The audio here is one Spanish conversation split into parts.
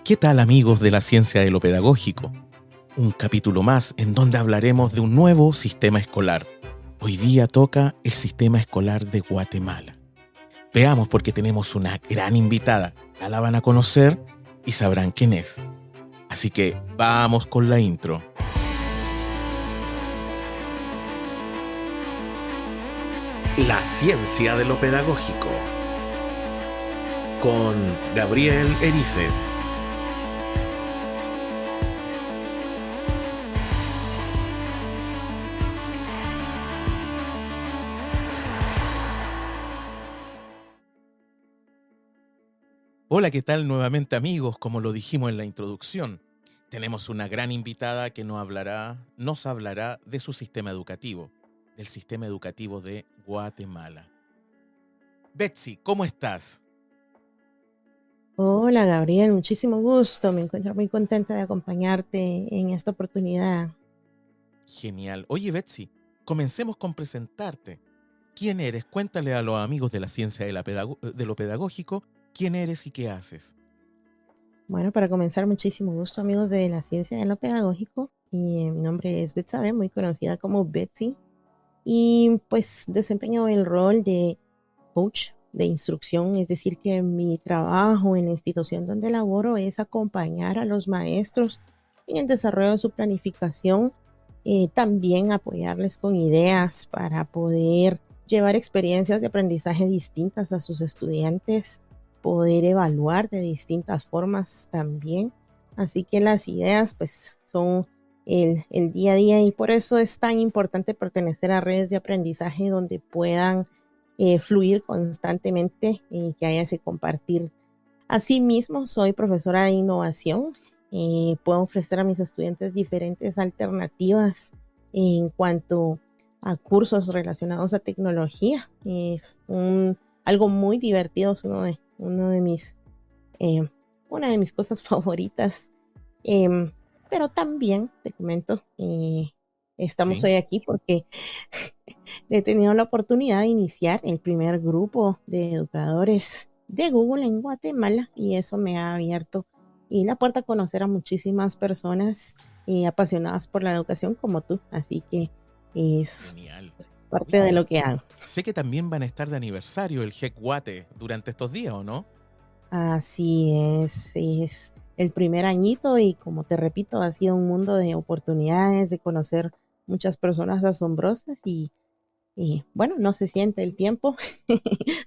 ¿Qué tal, amigos de la ciencia de lo pedagógico? Un capítulo más en donde hablaremos de un nuevo sistema escolar. Hoy día toca el sistema escolar de Guatemala. Veamos porque tenemos una gran invitada. Ya la van a conocer y sabrán quién es. Así que vamos con la intro. La ciencia de lo pedagógico con Gabriel Erices. Hola, ¿qué tal nuevamente, amigos? Como lo dijimos en la introducción, tenemos una gran invitada que nos hablará de su sistema educativo, del sistema educativo de Guatemala. Betsy, ¿cómo estás? Hola Gabriel, muchísimo gusto. Me encuentro muy contenta de acompañarte en esta oportunidad. Genial. Oye, Betsy, comencemos con presentarte. ¿Quién eres? Cuéntale a los amigos de la ciencia de lo pedagógico quién eres y qué haces. Bueno, para comenzar, muchísimo gusto, amigos de la ciencia de lo pedagógico. Mi nombre es Betsabe, muy conocida como Betsy. Y pues desempeño el rol de coach de instrucción, es decir, que mi trabajo en la institución donde laboro es acompañar a los maestros en el desarrollo de su planificación, también apoyarles con ideas para poder llevar experiencias de aprendizaje distintas a sus estudiantes, poder evaluar de distintas formas también. Así que las ideas pues son el día a día, y por eso es tan importante pertenecer a redes de aprendizaje donde puedan fluir constantemente y que haya ese compartir. Asimismo, soy profesora de innovación. Puedo ofrecer a mis estudiantes diferentes alternativas en cuanto a cursos relacionados a tecnología. Es algo muy divertido, es una de mis cosas favoritas. Pero también te comento, estamos ¿Sí? hoy aquí porque he tenido la oportunidad de iniciar el primer grupo de educadores de Google en Guatemala, y eso me ha abierto la puerta a conocer a muchísimas personas apasionadas por la educación como tú. Así que es Genial. parte Oye, de lo que hago. sé que también van a estar de aniversario el GEC Guate durante estos días, ¿o no? Así es el primer añito, y como te repito, ha sido un mundo de oportunidades, de conocer muchas personas asombrosas, y bueno, no se siente el tiempo.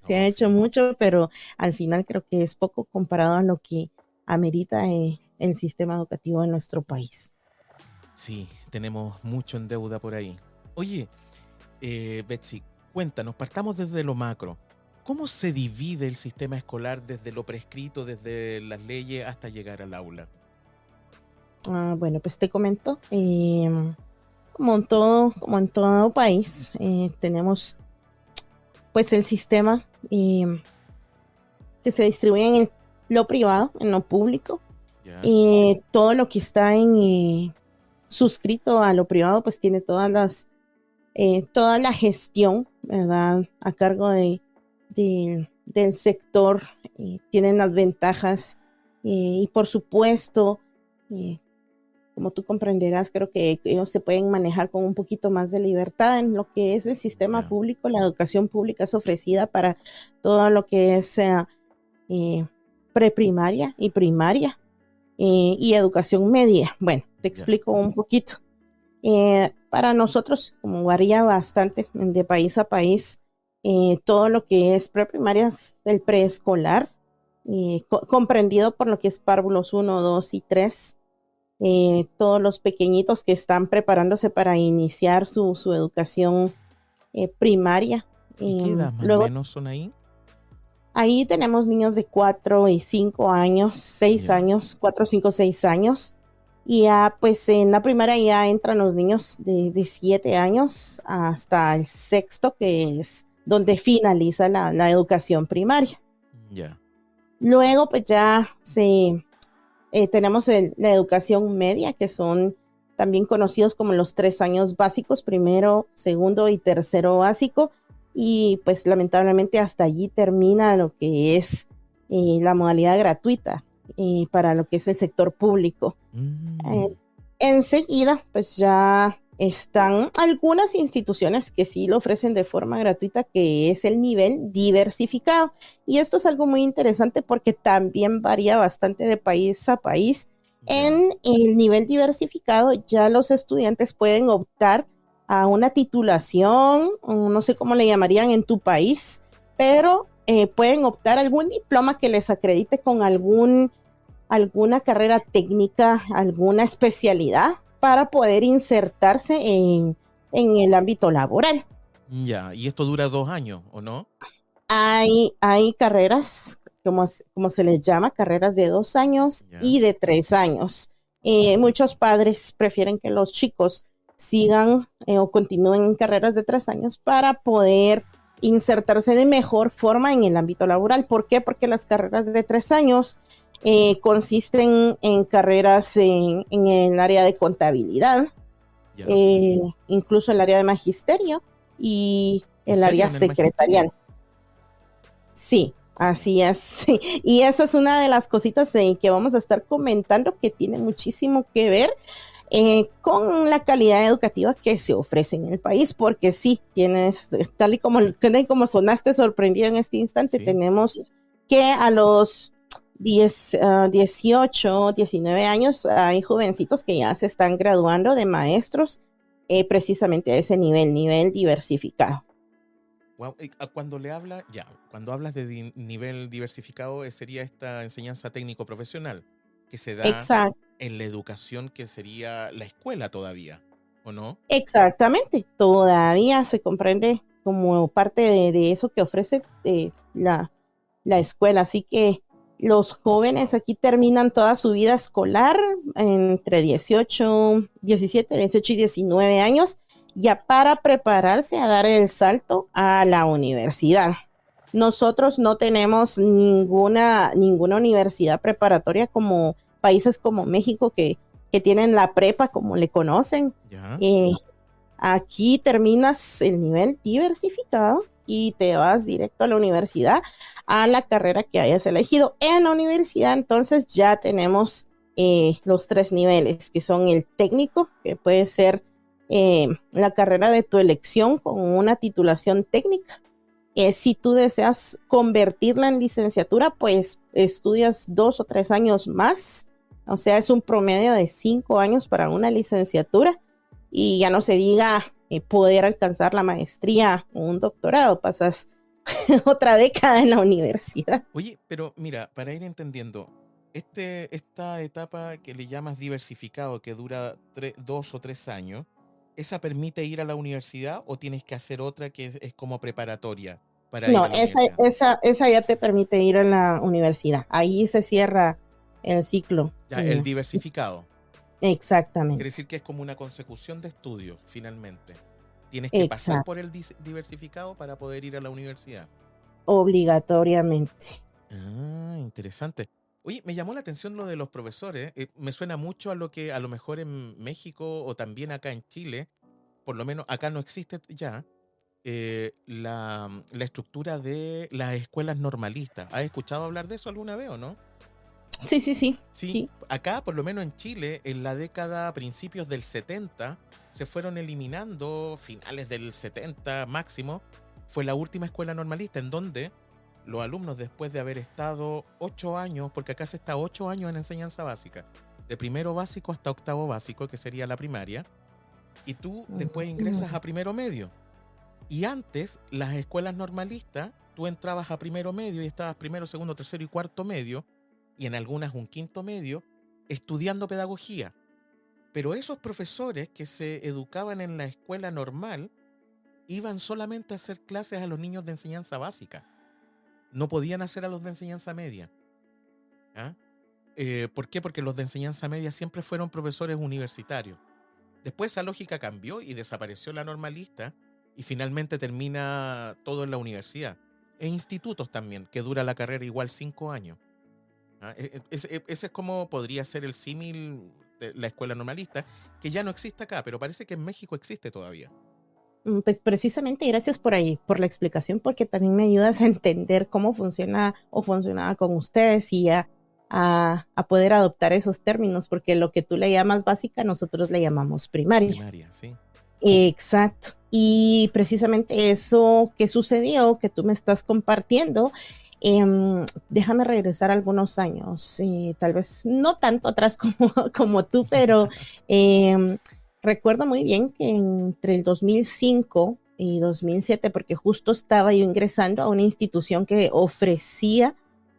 Se No, ha hecho sí. mucho, pero al final creo que es poco comparado a lo que amerita el sistema educativo de nuestro país. Sí, tenemos mucho en deuda por ahí. Oye, Betsy, cuéntanos, partamos desde lo macro. ¿Cómo se divide el sistema escolar desde lo prescrito, desde las leyes hasta llegar al aula? Bueno, pues te comento, como en todo país, tenemos pues el sistema que se distribuye en lo privado, en lo público. ¿Ya? Todo lo que está suscrito a lo privado pues tiene toda la gestión, ¿verdad? A cargo del sector. Tienen las ventajas, y por supuesto, eh, como tú comprenderás, creo que ellos se pueden manejar con un poquito más de libertad en lo que es el sistema Ya. público. La educación pública es ofrecida para todo lo que es preprimaria y primaria, y educación media. Bueno, te Ya. explico un poquito. Para nosotros, como varía bastante de país a país, todo lo que es preprimaria es el preescolar, comprendido por lo que es párvulos 1, 2 y 3. Todos los pequeñitos que están preparándose para iniciar su educación primaria. ¿Y qué edad más o Luego, menos son ahí? ahí tenemos niños de 4 y 5 años, 6 Ya. años, 4, 5, 6 años. Y ya, pues en la primera ya entran los niños de 7 años hasta el sexto, que es donde finaliza la educación primaria. Ya. Luego, pues ya tenemos la educación media, que son también conocidos como los 3 años básicos, primero, segundo y tercero básico. Y pues lamentablemente hasta allí termina lo que es la modalidad gratuita. y para lo que es el sector público. Mm, Enseguida, pues ya están algunas instituciones que sí lo ofrecen de forma gratuita, que es el nivel diversificado. Y esto es algo muy interesante porque también varía bastante de país a país. ya. En el nivel diversificado ya los estudiantes pueden optar a una titulación, o no sé cómo le llamarían en tu país, pero pueden optar a algún diploma que les acredite con alguna carrera técnica, alguna especialidad para poder insertarse en el ámbito laboral. Ya, y esto dura 2 años, ¿o no? Hay carreras, como se les llama, carreras de 2 años Ya. y de 3 años. Muchos padres prefieren que los chicos sigan o continúen en carreras de 3 años para poder insertarse de mejor forma en el ámbito laboral. ¿Por qué? Porque las carreras de 3 años consisten en carreras en el área de contabilidad, Ya. incluso el área de magisterio y ¿En el serio? área ¿En el magisterio? secretarial. Sí, así es. Sí. Y esa es una de las cositas que vamos a estar comentando que tiene muchísimo que ver con la calidad educativa que se ofrece en el país, porque sí, tienes, tal y como sonaste sorprendido en este instante, Sí. tenemos que a los 18, 19 años hay jovencitos que ya se están graduando de maestros precisamente a ese nivel diversificado. Guau, cuando cuando hablas de nivel diversificado, sería esta enseñanza técnico-profesional que se da Exacto. en la educación que sería la escuela todavía, ¿o no? Exactamente, todavía se comprende como parte de eso que ofrece la escuela. Así que los jóvenes aquí terminan toda su vida escolar entre 18 y 19 años, ya para prepararse a dar el salto a la universidad. Nosotros no tenemos ninguna universidad preparatoria como países como México que tienen la prepa como le conocen. Ya. Eh, Aquí terminas el nivel diversificado y te vas directo a la universidad, a la carrera que hayas elegido. En la universidad entonces ya tenemos los 3 niveles, que son el técnico, que puede ser la carrera de tu elección con una titulación técnica. Si tú deseas convertirla en licenciatura, pues estudias 2 o 3 años más. O sea, es un promedio de 5 años para una licenciatura. Y ya no se diga poder alcanzar la maestría o un doctorado, pasas otra década en la universidad. Oye, pero mira, para ir entendiendo, esta etapa que le llamas diversificado, que dura 2 o 3 años, ¿esa permite ir a la universidad o tienes que hacer otra que es como preparatoria para ir No, a la esa, universidad? esa, esa ya te permite ir a la universidad. Ahí se cierra el ciclo. Ya, el diversificado. Quiere Exactamente. decir que es como una consecución de estudios, finalmente. Tienes que pasar Exacto. por el diversificado para poder ir a la universidad. Obligatoriamente. Ah, interesante. Oye, me llamó la atención lo de los profesores. Me suena mucho a lo que a lo mejor en México o también acá en Chile, por lo menos acá no existe ya, la estructura de las escuelas normalistas. ¿Has escuchado hablar de eso alguna vez o no? Sí, sí, sí, Sí, sí. acá, por lo menos en Chile, en la década, principios del 70, se fueron eliminando, finales del 70 máximo, fue la última escuela normalista en donde los alumnos, después de haber estado 8 años, porque acá se está 8 años en enseñanza básica, de primero básico hasta octavo básico, que sería la primaria, y tú después ingresas a primero medio. Y antes, las escuelas normalistas, tú entrabas a primero medio y estabas primero, segundo, tercero y cuarto medio, y en algunas un quinto medio, estudiando pedagogía. Pero esos profesores que se educaban en la escuela normal iban solamente a hacer clases a los niños de enseñanza básica. No podían hacer a los de enseñanza media. ¿Ah? ¿Por qué? Porque los de enseñanza media siempre fueron profesores universitarios. Después esa lógica cambió y desapareció la normalista y finalmente termina todo en la universidad. E institutos también, que dura la carrera igual 5 años. ¿Ah? Ese es como podría ser el símil de la escuela normalista, que ya no existe acá, pero parece que en México existe todavía. Pues precisamente gracias por ahí, por la explicación, porque también me ayudas a entender cómo funciona o funcionaba con ustedes y ya a poder adoptar esos términos, porque lo que tú le llamas básica, nosotros le llamamos primaria. Primaria, sí. Exacto. Y precisamente eso que sucedió, que tú me estás compartiendo, déjame regresar algunos años, tal vez no tanto atrás como tú, pero recuerdo muy bien que entre el 2005 y 2007, porque justo estaba yo ingresando a una institución que ofrecía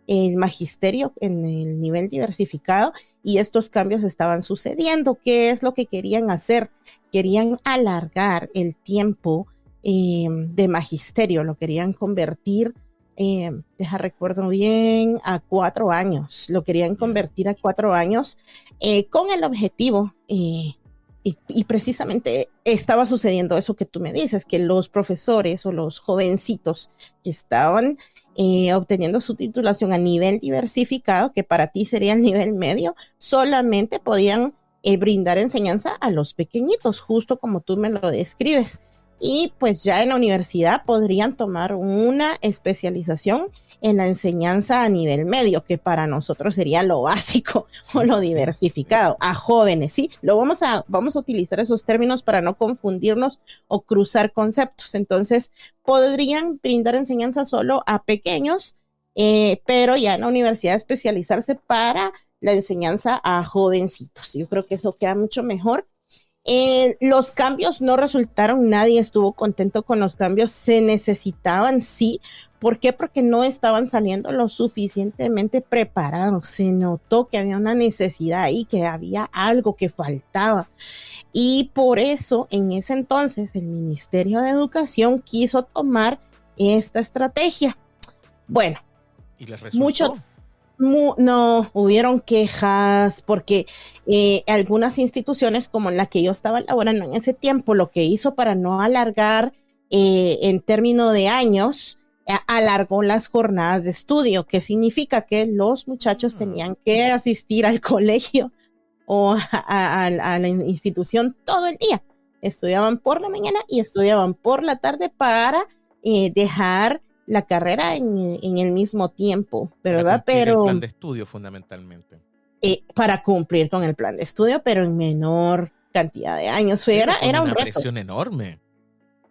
el magisterio en el nivel diversificado y estos cambios estaban sucediendo. ¿Qué es lo que querían hacer? Querían alargar el tiempo de magisterio, lo querían convertir, recuerdo bien, a 4 años, lo querían convertir a 4 años con el objetivo, y precisamente estaba sucediendo eso que tú me dices, que los profesores o los jovencitos que estaban obteniendo su titulación a nivel diversificado, que para ti sería el nivel medio, solamente podían brindar enseñanza a los pequeñitos, justo como tú me lo describes. Y pues ya en la universidad podrían tomar una especialización en la enseñanza a nivel medio, que para nosotros sería lo básico, sí, o lo diversificado, sí, a jóvenes, ¿sí? Vamos a utilizar esos términos para no confundirnos o cruzar conceptos. Entonces, podrían brindar enseñanza solo a pequeños, pero ya en la universidad especializarse para la enseñanza a jovencitos. Yo creo que eso queda mucho mejor. Los cambios no resultaron, nadie estuvo contento con los cambios, se necesitaban, sí. ¿Por qué? Porque no estaban saliendo lo suficientemente preparados, se notó que había una necesidad ahí, que había algo que faltaba. Y por eso, en ese entonces, el Ministerio de Educación quiso tomar esta estrategia. Bueno, ¿y les resultó? No, hubieron quejas porque algunas instituciones como la que yo estaba laborando en ese tiempo, lo que hizo para no alargar en términos de años, alargó las jornadas de estudio, que significa que los muchachos tenían que asistir al colegio o a la institución todo el día. Estudiaban por la mañana y estudiaban por la tarde para dejar la carrera en el mismo tiempo, ¿verdad? Pero el plan de estudio fundamentalmente. Para cumplir con el plan de estudio, pero en menor cantidad de años. Era un reto. Una presión enorme.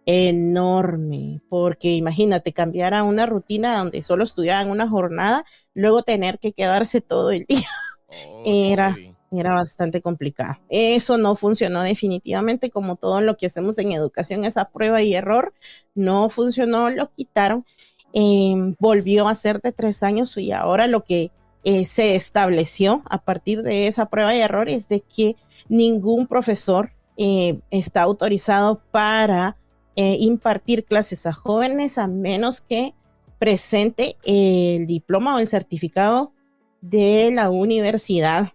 Enorme, porque imagínate cambiar a una rutina donde solo estudiaban una jornada, luego tener que quedarse todo el día. Era bastante complicado. Eso no funcionó definitivamente, como todo lo que hacemos en educación, esa prueba y error, no funcionó, lo quitaron. Volvió a ser de 3 años y ahora lo que se estableció a partir de esa prueba y error es de que ningún profesor está autorizado para impartir clases a jóvenes a menos que presente el diploma o el certificado de la universidad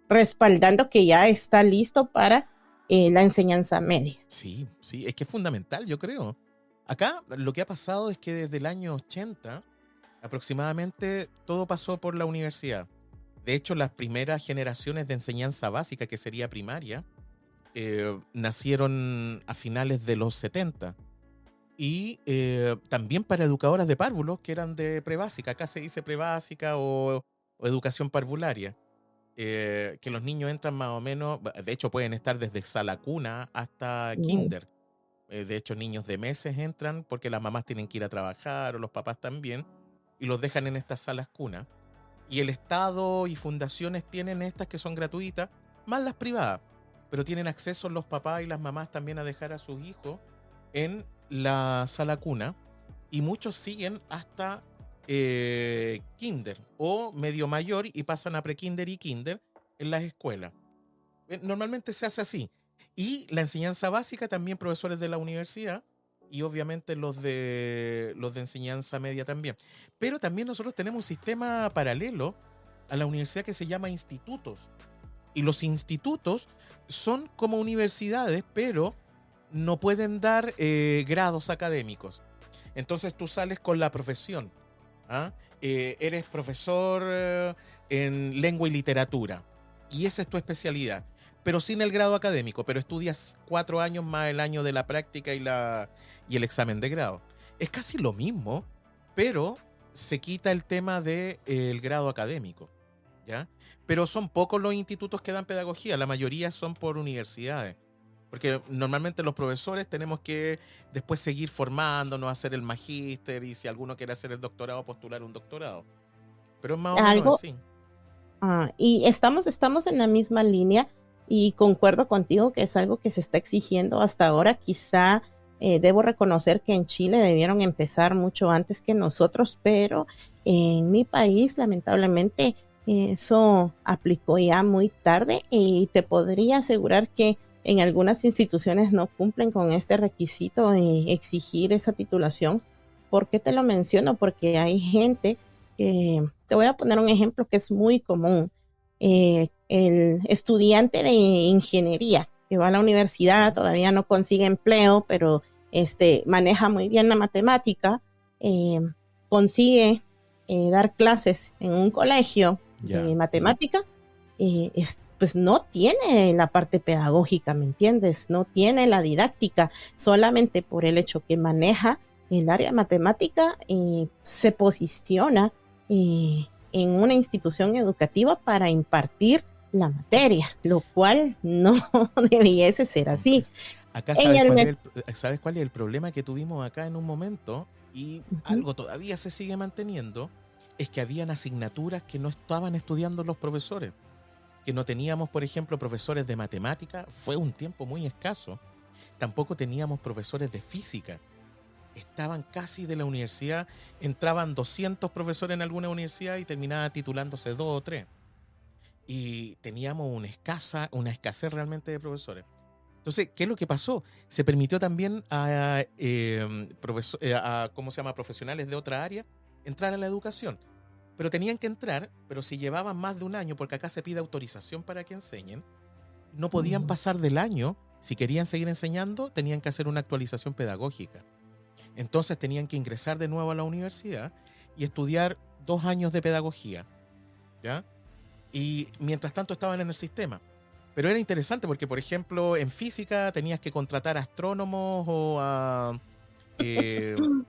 respaldando que ya está listo para la enseñanza media. Sí, es que es fundamental, yo creo. Acá lo que ha pasado es que desde el año 80 aproximadamente todo pasó por la universidad. De hecho, las primeras generaciones de enseñanza básica, que sería primaria, nacieron a finales de los 70. Y también para educadoras de párvulos que eran de prebásica. Acá se dice prebásica o educación parvularia. Que los niños entran más o menos, de hecho pueden estar desde sala cuna hasta kinder. De hecho, niños de meses entran porque las mamás tienen que ir a trabajar o los papás también y los dejan en estas salas cuna. Y el Estado y fundaciones tienen estas que son gratuitas, más las privadas, pero tienen acceso los papás y las mamás también a dejar a sus hijos en la sala cuna y muchos siguen hasta kinder o medio mayor y pasan a prekinder y kinder en las escuelas. Normalmente se hace así. Y la enseñanza básica también profesores de la universidad y obviamente los de enseñanza media también. Pero también nosotros tenemos un sistema paralelo a la universidad que se llama institutos. Y los institutos son como universidades, pero no pueden dar grados académicos. Entonces tú sales con la profesión. Eres profesor en lengua y literatura. Y esa es tu especialidad. Pero sin el grado académico, pero estudias 4 años más el año de la práctica y el examen de grado. Es casi lo mismo, pero se quita el tema del grado académico. ¿ya? Pero son pocos los institutos que dan pedagogía, la mayoría son por universidades. Porque normalmente los profesores tenemos que después seguir formándonos, hacer el magíster y si alguno quiere hacer el doctorado, postular un doctorado. Pero es más o menos Algo, así. y estamos en la misma línea y concuerdo contigo que es algo que se está exigiendo hasta ahora. Quizá debo reconocer que en Chile debieron empezar mucho antes que nosotros, pero en mi país lamentablemente eso aplicó ya muy tarde y te podría asegurar que en algunas instituciones no cumplen con este requisito de exigir esa titulación. ¿Por qué te lo menciono? Porque hay gente que, te voy a poner un ejemplo que es muy común. El estudiante de ingeniería que va a la universidad, todavía no consigue empleo, pero maneja muy bien la matemática, eh, consigue dar clases en un colegio de matemática, pues no tiene la parte pedagógica, ¿me entiendes? No tiene la didáctica, solamente por el hecho que maneja el área matemática, se posiciona en una institución educativa para impartir la materia, lo cual no debiese ser así. Acá sabes cuál es el problema que tuvimos acá en un momento y algo todavía se sigue manteniendo, es que habían asignaturas que no estaban estudiando los profesores, que no teníamos, por ejemplo, profesores de matemática, fue un tiempo muy escaso, tampoco teníamos profesores de física. Estaban casi de la universidad, entraban 200 profesores en alguna universidad y terminaba titulándose 2 o 3. Y teníamos una escasez realmente de profesores. Entonces, ¿qué es lo que pasó? Se permitió también ¿cómo se llama? Profesionales de otra área entrar a la educación. Pero tenían que entrar, pero si llevaban más de un año, porque acá se pide autorización para que enseñen, no podían pasar del año. Si querían seguir enseñando, tenían que hacer una actualización pedagógica. Entonces tenían que ingresar de nuevo a la universidad y estudiar 2 años de pedagogía, ¿ya? Y mientras tanto estaban en el sistema. Pero era interesante porque, por ejemplo, en física tenías que contratar astrónomos o a...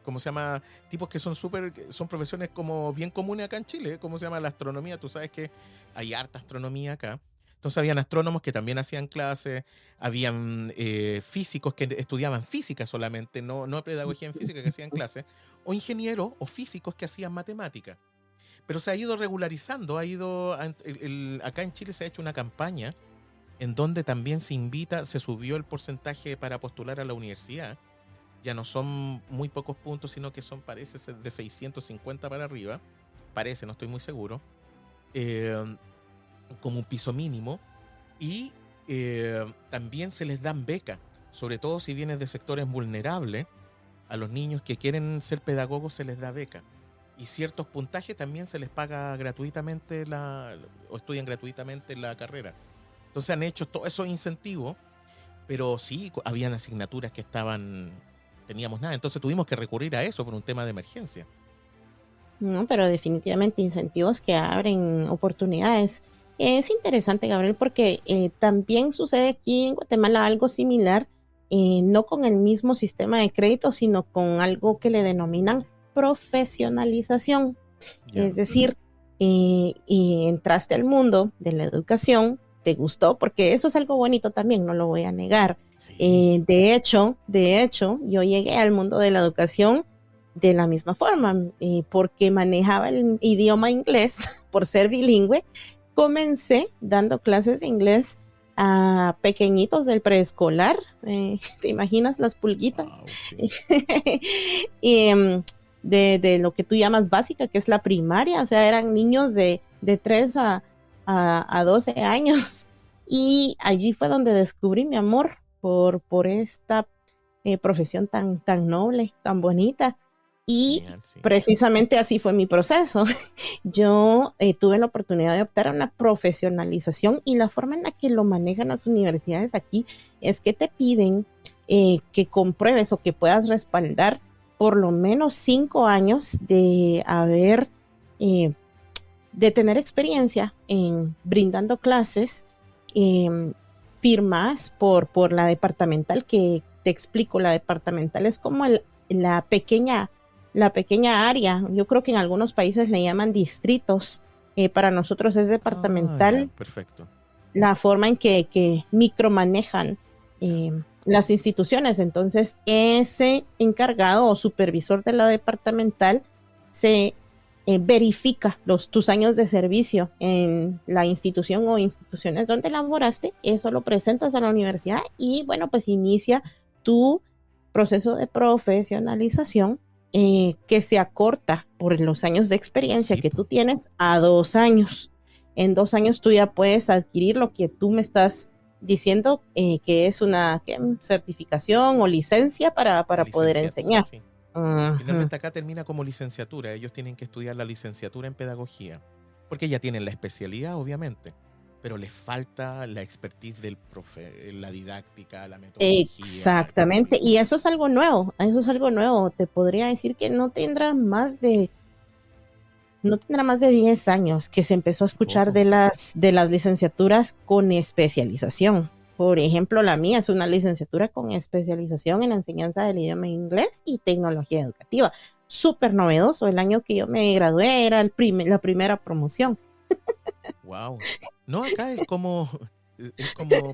¿cómo se llama? Tipos que son profesiones como bien comunes acá en Chile. ¿Cómo se llama la astronomía? Tú sabes que hay harta astronomía acá. Entonces habían astrónomos que también hacían clases, habían físicos que estudiaban física solamente, no pedagogía en física, que hacían clases, o ingenieros o físicos que hacían matemática. Pero se ha ido regularizando, acá en Chile se ha hecho una campaña en donde también se subió el porcentaje para postular a la universidad. Ya no son muy pocos puntos, sino que parece ser de 650 para arriba. Parece, no estoy muy seguro. Como un piso mínimo. Y también se les dan becas, sobre todo si vienes de sectores vulnerables. A los niños que quieren ser pedagogos se les da beca. Y ciertos puntajes también se les paga gratuitamente o estudian gratuitamente la carrera. Entonces han hecho todos esos incentivos, pero sí, habían asignaturas que teníamos nada. Entonces tuvimos que recurrir a eso por un tema de emergencia. No, pero definitivamente incentivos que abren oportunidades. Es interesante, Gabriel, porque también sucede aquí en Guatemala algo similar, no con el mismo sistema de crédito, sino con algo que le denominan profesionalización. Yeah. Es decir, entraste al mundo de la educación, te gustó, porque eso es algo bonito también, no lo voy a negar. Sí. De hecho, yo llegué al mundo de la educación de la misma forma, porque manejaba el idioma inglés por ser bilingüe. Comencé dando clases de inglés a pequeñitos del preescolar, ¿te imaginas las pulguitas? Okay. Y de lo que tú llamas básica, que es la primaria, o sea, eran niños de 3 a 12 años. Y allí fue donde descubrí mi amor por esta profesión tan noble, tan bonita. Y genial, sí. Precisamente así fue mi proceso. Yo tuve la oportunidad de optar a una profesionalización y la forma en la que lo manejan las universidades aquí es que te piden que compruebes o que puedas respaldar por lo menos 5 años de de tener experiencia en brindando clases, firmas por la departamental, que te explico, la departamental es como la pequeña área. Yo creo que en algunos países le llaman distritos, Para nosotros es departamental. Perfecto. La forma en que micromanejan las instituciones. Entonces, ese encargado o supervisor de la departamental se verifica tus años de servicio en la institución o instituciones donde laboraste. Eso lo presentas a la universidad y, bueno, pues inicia tu proceso de profesionalización que se acorta por los años de experiencia que tú tienes a 2 años. En 2 años tú ya puedes adquirir lo que tú me estás diciendo que es una certificación o licencia para poder enseñar. Sí. Finalmente acá termina como licenciatura. Ellos tienen que estudiar la licenciatura en pedagogía, porque ya tienen la especialidad, obviamente, pero les falta la expertise del profe, la didáctica, la metodología. Exactamente, y eso es algo nuevo, Te podría decir que no tendrá más de 10 años que se empezó a escuchar de las licenciaturas con especialización. Por ejemplo, la mía es una licenciatura con especialización en la enseñanza del idioma inglés y tecnología educativa. Súper novedoso. El año que yo me gradué era la primera promoción. Wow. No, acá es como,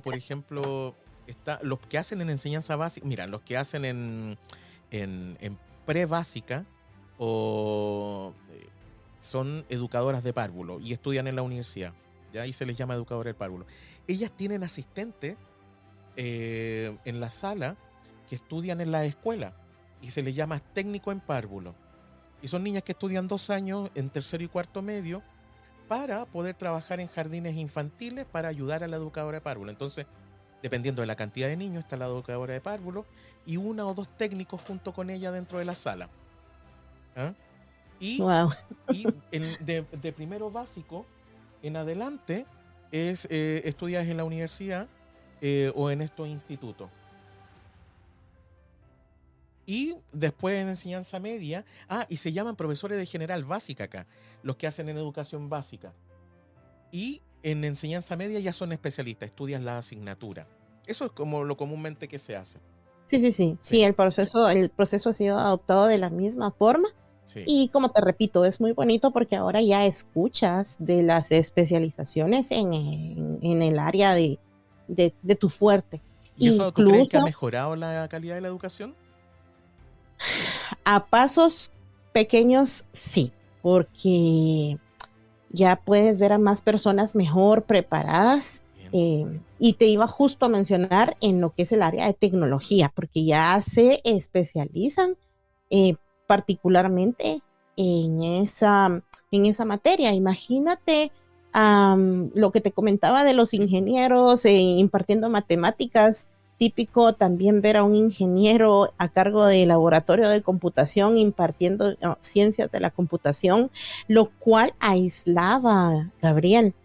por ejemplo, los que hacen en enseñanza básica, mira, los que hacen en pre-básica o son educadoras de párvulo y estudian en la universidad, ¿ya? Y se les llama educadora de párvulo. Ellas tienen asistentes en la sala que estudian en la escuela y se les llama técnico en párvulo. Y son niñas que estudian 2 años en tercero y cuarto medio para poder trabajar en jardines infantiles para ayudar a la educadora de párvulo. Entonces, dependiendo de la cantidad de niños, está la educadora de párvulo y 1 o 2 técnicos junto con ella dentro de la sala. ¿Ah? Y de primero básico en adelante estudias en la universidad o en estos institutos. Y después en enseñanza media, y se llaman profesores de general básica acá, los que hacen en educación básica. Y en enseñanza media ya son especialistas, estudian la asignatura. Eso es como lo comúnmente que se hace. Sí, el proceso ha sido adoptado de la misma forma. Sí. Y como te repito, es muy bonito porque ahora ya escuchas de las especializaciones en el área de tu fuerte. ¿Y eso tú crees que ha mejorado la calidad de la educación? A pasos pequeños, sí, porque ya puedes ver a más personas mejor preparadas. Y te iba justo a mencionar en lo que es el área de tecnología, porque ya se especializan particularmente en esa materia. Imagínate lo que te comentaba de los ingenieros impartiendo matemáticas. Típico también ver a un ingeniero a cargo de laboratorio de computación impartiendo ciencias de la computación, lo cual aislaba, Gabriel,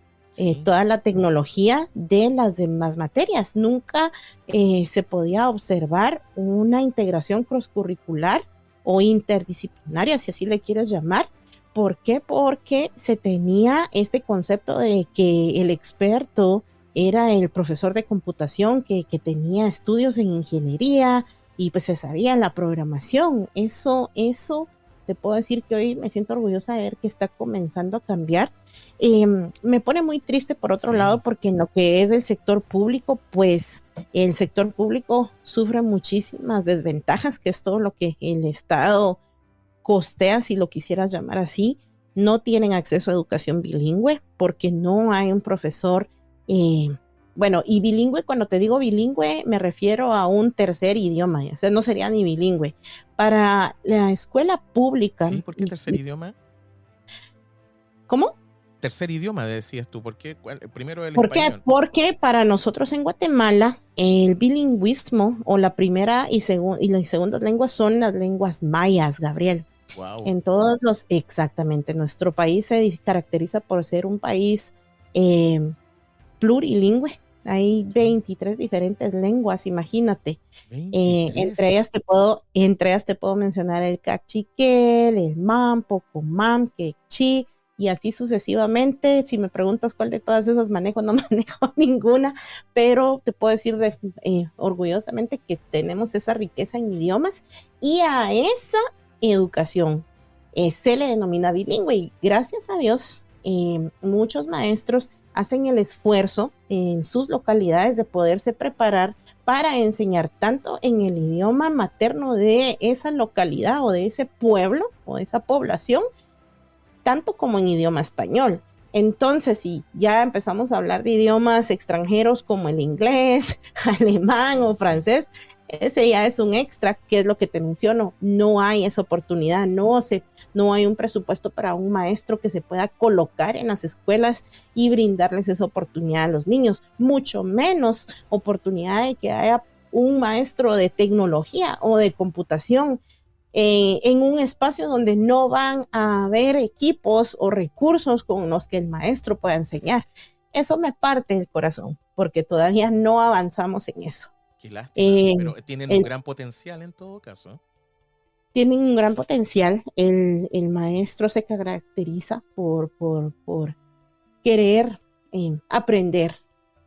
toda la tecnología de las demás materias. Nunca se podía observar una integración cross-curricular o interdisciplinaria, si así le quieres llamar. ¿Por qué? Porque se tenía este concepto de que el experto era el profesor de computación que tenía estudios en ingeniería y pues se sabía la programación. Eso te puedo decir que hoy me siento orgullosa de ver que está comenzando a cambiar. Me pone muy triste por otro lado porque en lo que es el sector público, pues el sector público sufre muchísimas desventajas, que es todo lo que el Estado costea, si lo quisieras llamar así. No tienen acceso a educación bilingüe porque no hay un profesor. Y bilingüe, cuando te digo bilingüe, me refiero a un tercer idioma, o sea, no sería ni bilingüe. Para la escuela pública. Sí, ¿por qué tercer idioma? ¿Cómo? Tercer idioma, decías tú. ¿Por qué? Primero el español. Porque para nosotros en Guatemala, el bilingüismo o la primera y las segundas lenguas son las lenguas mayas, Gabriel. Wow. Exactamente, nuestro país se caracteriza por ser un país plurilingüe. Hay 23 diferentes lenguas, imagínate. Entre ellas te puedo mencionar el cachiquel, el mampo, comam, quechí, y así sucesivamente. Si me preguntas cuál de todas esas manejo, no manejo ninguna, pero te puedo decir orgullosamente que tenemos esa riqueza en idiomas y a esa educación se le denomina bilingüe, y gracias a Dios muchos maestros hacen el esfuerzo en sus localidades de poderse preparar para enseñar tanto en el idioma materno de esa localidad o de ese pueblo o de esa población, tanto como en idioma español. Entonces, si ya empezamos a hablar de idiomas extranjeros como el inglés, alemán o francés, ese ya es un extra, que es lo que te menciono. No hay esa oportunidad, no hay un presupuesto para un maestro que se pueda colocar en las escuelas y brindarles esa oportunidad a los niños, mucho menos oportunidad de que haya un maestro de tecnología o de computación en un espacio donde no van a haber equipos o recursos con los que el maestro pueda enseñar. Eso me parte el corazón, porque todavía no avanzamos en eso. Qué lástima, pero tienen un gran potencial en todo caso. Tienen un gran potencial. El maestro se caracteriza por querer aprender,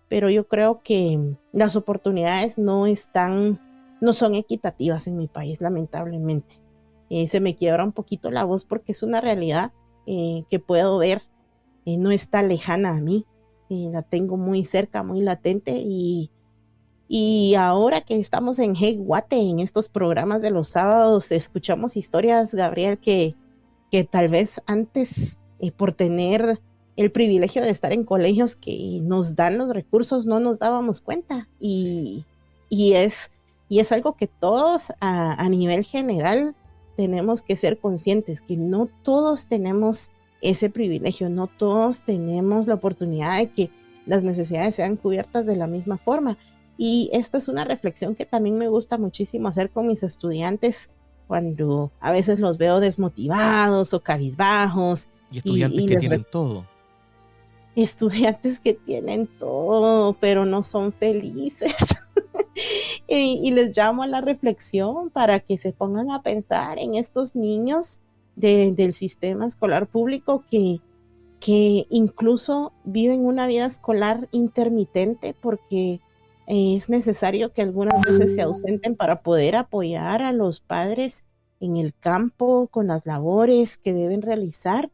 pero yo creo que las oportunidades no son equitativas en mi país, lamentablemente. Se me quiebra un poquito la voz porque es una realidad que puedo ver, no está lejana a mí, la tengo muy cerca, muy latente, y ahora que estamos en Hey Guate, en estos programas de los sábados, escuchamos historias, Gabriel, que tal vez antes, por tener el privilegio de estar en colegios que nos dan los recursos, no nos dábamos cuenta. Y es algo que todos a nivel general tenemos que ser conscientes, que no todos tenemos ese privilegio, no todos tenemos la oportunidad de que las necesidades sean cubiertas de la misma forma. Y esta es una reflexión que también me gusta muchísimo hacer con mis estudiantes cuando a veces los veo desmotivados o cabizbajos. Y estudiantes que tienen todo. Estudiantes que tienen todo, pero no son felices. y les llamo a la reflexión para que se pongan a pensar en estos niños del sistema escolar público que incluso viven una vida escolar intermitente porque es necesario que algunas veces se ausenten para poder apoyar a los padres en el campo con las labores que deben realizar.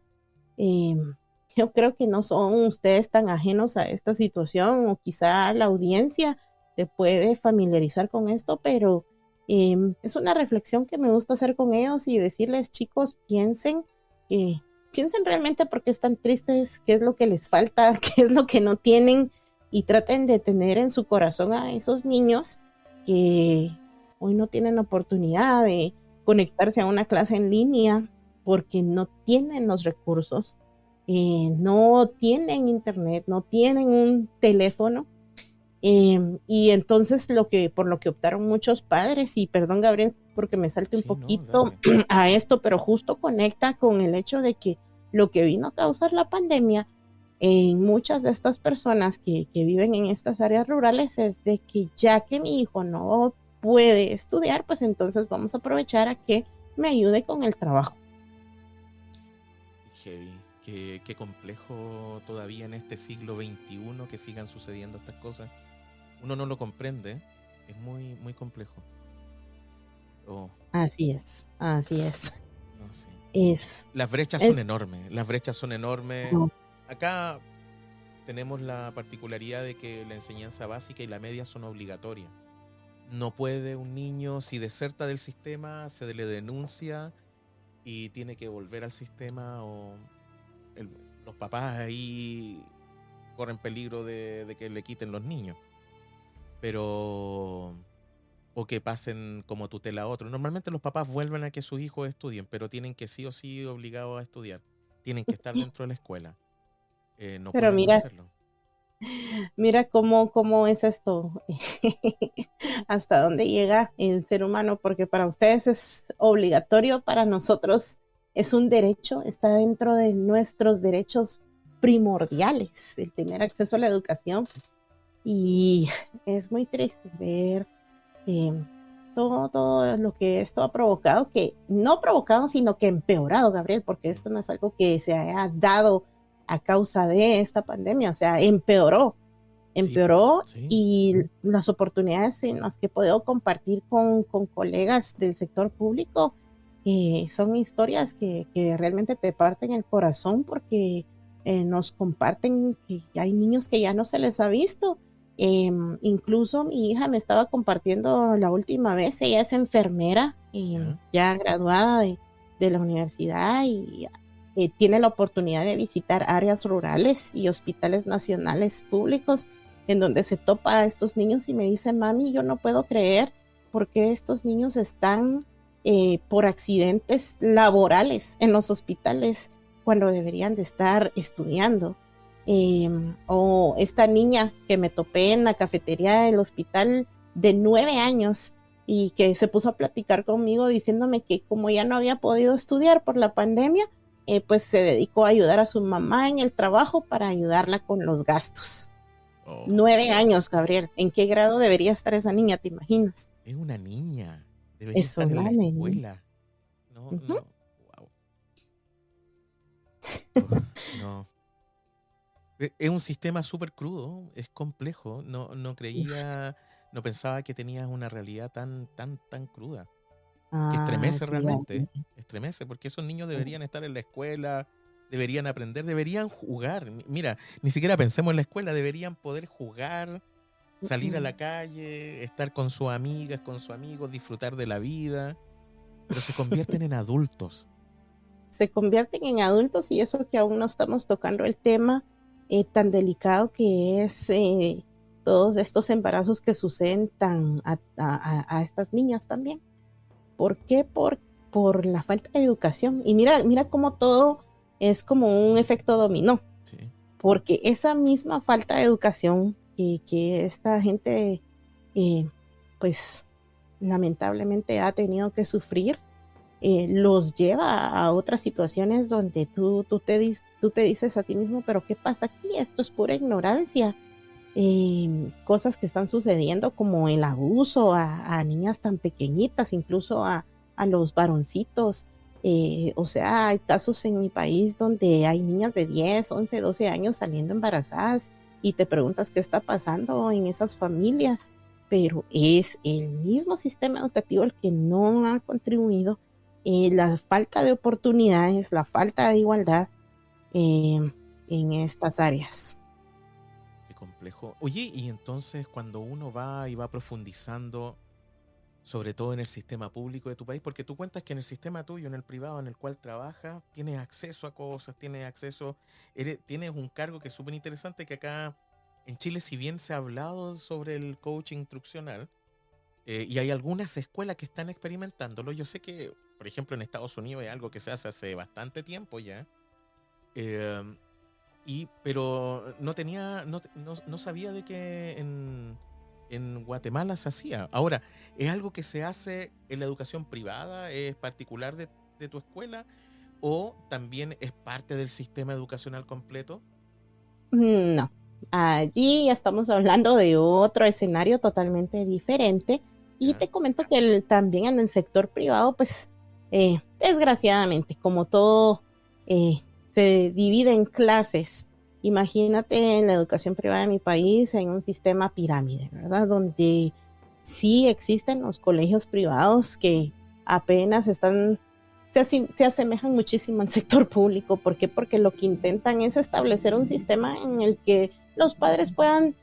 Yo creo que no son ustedes tan ajenos a esta situación, o quizá la audiencia se puede familiarizar con esto, pero es una reflexión que me gusta hacer con ellos y decirles, chicos, piensen realmente por qué están tristes, qué es lo que les falta, qué es lo que no tienen, y traten de tener en su corazón a esos niños que hoy no tienen oportunidad de conectarse a una clase en línea porque no tienen los recursos, no tienen internet, no tienen un teléfono, y entonces por lo que optaron muchos padres, y perdón Gabriel porque me salte un poquito a esto, pero justo conecta con el hecho de que lo que vino a causar la pandemia en muchas de estas personas que viven en estas áreas rurales es de que ya que mi hijo no puede estudiar, pues entonces vamos a aprovechar a que me ayude con el trabajo. Heavy, qué complejo todavía en este siglo XXI que sigan sucediendo estas cosas. Uno no lo comprende, es muy, muy complejo. Oh. Así es. No, sí. Las brechas son enormes. No. Acá tenemos la particularidad de que la enseñanza básica y la media son obligatorias. No puede un niño, si deserta del sistema, se le denuncia y tiene que volver al sistema, o los papás ahí corren peligro de que le quiten los niños. Pero... o que pasen como tutela a otro. Normalmente los papás vuelven a que sus hijos estudien, pero tienen que sí o sí obligados a estudiar. Tienen que estar dentro de la escuela. No pero pueden hacerlo. Mira cómo es esto, hasta dónde llega el ser humano, porque para ustedes es obligatorio, para nosotros es un derecho, está dentro de nuestros derechos primordiales, el tener acceso a la educación. Y es muy triste ver todo lo que esto ha provocado, que no provocado, sino que empeorado, Gabriel, porque esto no es algo que se haya dado a causa de esta pandemia, o sea, empeoró, sí. Y las oportunidades en las que he podido compartir con colegas del sector público son historias que realmente te parten el corazón, porque nos comparten que hay niños que ya no se les ha visto. Incluso mi hija me estaba compartiendo la última vez, ella es enfermera, ya graduada de la universidad y tiene la oportunidad de visitar áreas rurales y hospitales nacionales públicos en donde se topa a estos niños y me dice, mami, yo no puedo creer por qué estos niños están por accidentes laborales en los hospitales cuando deberían de estar estudiando. O esta niña que me topé en la cafetería del hospital de 9 años y que se puso a platicar conmigo diciéndome que como ya no había podido estudiar por la pandemia, pues se dedicó a ayudar a su mamá en el trabajo para ayudarla con los gastos. 9 años, Gabriel. ¿En qué grado debería estar esa niña? ¿Te imaginas? Es una niña. Debería Es estar en la una escuela. No, Uh-huh. no. Wow. No. Es un sistema súper crudo, es complejo. No creía, no pensaba que tenías una realidad tan cruda. Que estremece Sí, realmente. Estremece, porque esos niños deberían estar en la escuela, deberían aprender, deberían jugar. Mira, ni siquiera pensemos en la escuela, deberían poder jugar, salir a la calle, estar con sus amigas, con sus amigos, disfrutar de la vida. Pero se convierten en adultos. Se convierten en adultos y eso que aún no estamos tocando el tema tan delicado que es todos estos embarazos que suceden a estas niñas también. ¿Por qué? Por la falta de educación. Y mira cómo todo es como un efecto dominó. Sí. Porque esa misma falta de educación que esta gente pues lamentablemente ha tenido que sufrir, los lleva a otras situaciones donde tú te dices a ti mismo, pero ¿qué pasa aquí? Esto es pura ignorancia. Cosas que están sucediendo como el abuso a niñas tan pequeñitas, incluso a los varoncitos. O sea, hay casos en mi país donde hay niñas de 10, 11, 12 años saliendo embarazadas y te preguntas qué está pasando en esas familias, pero es el mismo sistema educativo el que no ha contribuido, la falta de oportunidades, la falta de igualdad en estas áreas. Qué complejo. Oye, y entonces cuando uno va y va profundizando, sobre todo en el sistema público de tu país, porque tú cuentas que en el sistema tuyo, en el privado en el cual trabajas, tienes acceso a cosas, tienes un cargo que es súper interesante, que acá en Chile, si bien se ha hablado sobre el coaching instruccional, y hay algunas escuelas que están experimentándolo, yo sé que, por ejemplo, en Estados Unidos es algo que se hace bastante tiempo ya, pero no sabía de que en Guatemala se hacía. Ahora, ¿es algo que se hace en la educación privada? ¿Es particular de tu escuela? ¿O también es parte del sistema educacional completo? No, allí estamos hablando de otro escenario totalmente diferente. Y ¿Ya? te comento que también en el sector privado, pues desgraciadamente, como todo se divide en clases. Imagínate en la educación privada de mi país, en un sistema pirámide, ¿verdad? Donde sí existen los colegios privados que apenas se asemejan muchísimo al sector público. ¿Por qué? Porque lo que intentan es establecer un sistema en el que los padres puedan